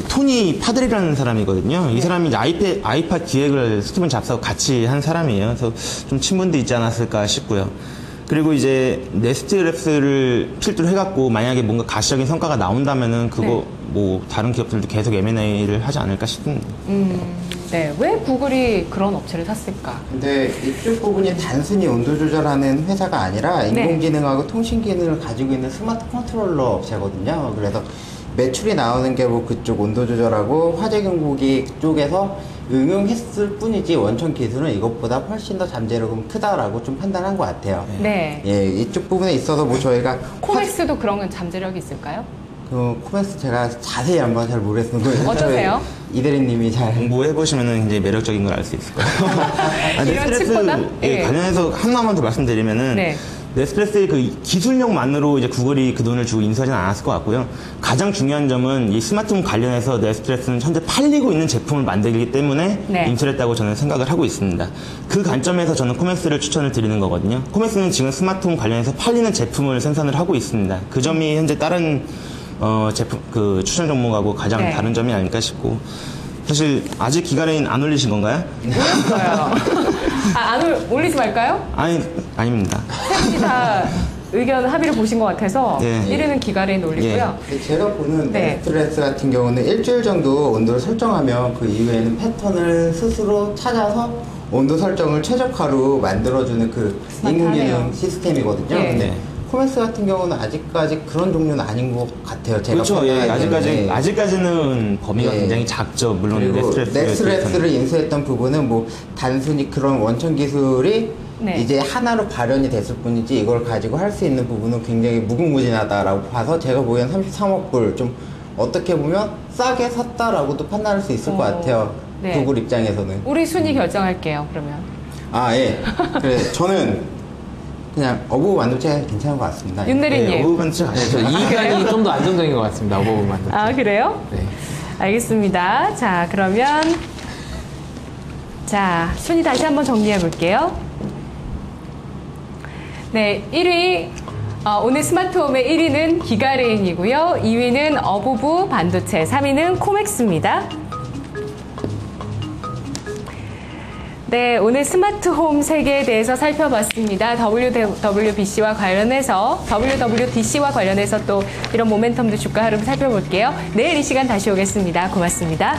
토니 파들이라는 사람이거든요. 이 사람이 이제 아이팟 기획을 스티븐 잡사와 같이 한 사람이에요. 그래서 좀 친분도 있지 않았을까 싶고요. 그리고 이제 네스트랩스를 필두로 해갖고 만약에 뭔가 가시적인 성과가 나온다면은 그거 다른 기업들도 계속 M&A를 하지 않을까 싶습니다. 네. 왜 구글이 그런 업체를 샀을까? 근데 이쪽 부분이 단순히 온도 조절하는 회사가 아니라 인공지능하고 통신 기능을 가지고 있는 스마트 컨트롤러 업체거든요. 그래서 매출이 나오는 게 그쪽 온도 조절하고 화재 경보기 쪽에서 응용했을 뿐이지 원천 기술은 이것보다 훨씬 더 잠재력은 크다라고 좀 판단한 것 같아요. 네. 예, 이쪽 부분에 있어서 저희가 코맥스도 그런 건 잠재력이 있을까요? 코맥스 제가 자세히 한번 잘 모르겠는데 어떠세요? 이대리님이 잘 공부해보시면 이제 매력적인 걸 알 수 있을 거예요. 이런 칩보다? 예. 관련해서 하나만 더 말씀드리면은 네. 네스프레스의 기술력만으로 이제 구글이 그 돈을 주고 인수하지는 않았을 것 같고요. 가장 중요한 점은 이 스마트폰 관련해서 네스프레스는 현재 팔리고 있는 제품을 만들기 때문에 인수를 했다고 저는 생각을 하고 있습니다. 그 관점에서 저는 코맥스를 추천을 드리는 거거든요. 코맥스는 지금 스마트폰 관련해서 팔리는 제품을 생산을 하고 있습니다. 그 점이 현재 다른 제품 추천 종목하고 가장 다른 점이 아닐까 싶고, 사실 아직 기가레인 안 올리신 건가요? 올렸어요. 올리지 말까요? 아닙니다. 세 분이 다 의견 합의를 보신 것 같아서 네. 1위는 기가레인 올리고요. 제가 보는 네스트랩스 같은 경우는 일주일 정도 온도를 설정하면 그 이후에는 패턴을 스스로 찾아서 온도 설정을 최적화로 만들어주는 인공지능 시스템이거든요. 근데 코맥스 같은 경우는 아직까지 그런 종류는 아닌 것 같아요. 제가 그렇죠. 아직까지는 범위가 굉장히 작죠. 물론 네스트랩스를 인수했던 부분은 단순히 그런 원천 기술이 이제 하나로 발현이 됐을 뿐이지 이걸 가지고 할 수 있는 부분은 굉장히 무궁무진하다라고 봐서 제가 보기엔 33억 불 좀 어떻게 보면 싸게 샀다라고도 판단할 수 있을 것 같아요. 구글 입장에서는. 우리 순위 결정할게요. 그러면. 그래 저는 그냥 어부 반도체가 괜찮은 것 같습니다. 윤대리님. 어부 반도체 이익이 좀 더 안정적인 것 같습니다. 어부 반도체. 그래요? 네. 알겠습니다. 자, 그러면 순위 다시 한번 정리해 볼게요. 네, 1위 오늘 스마트홈의 1위는 기가레인이고요. 2위는 어부부 반도체, 3위는 코맥스입니다. 네, 오늘 스마트홈 세계에 대해서 살펴봤습니다. WWDC와 관련해서 또 이런 모멘텀들 주가 흐름 살펴볼게요. 내일 이 시간 다시 오겠습니다. 고맙습니다.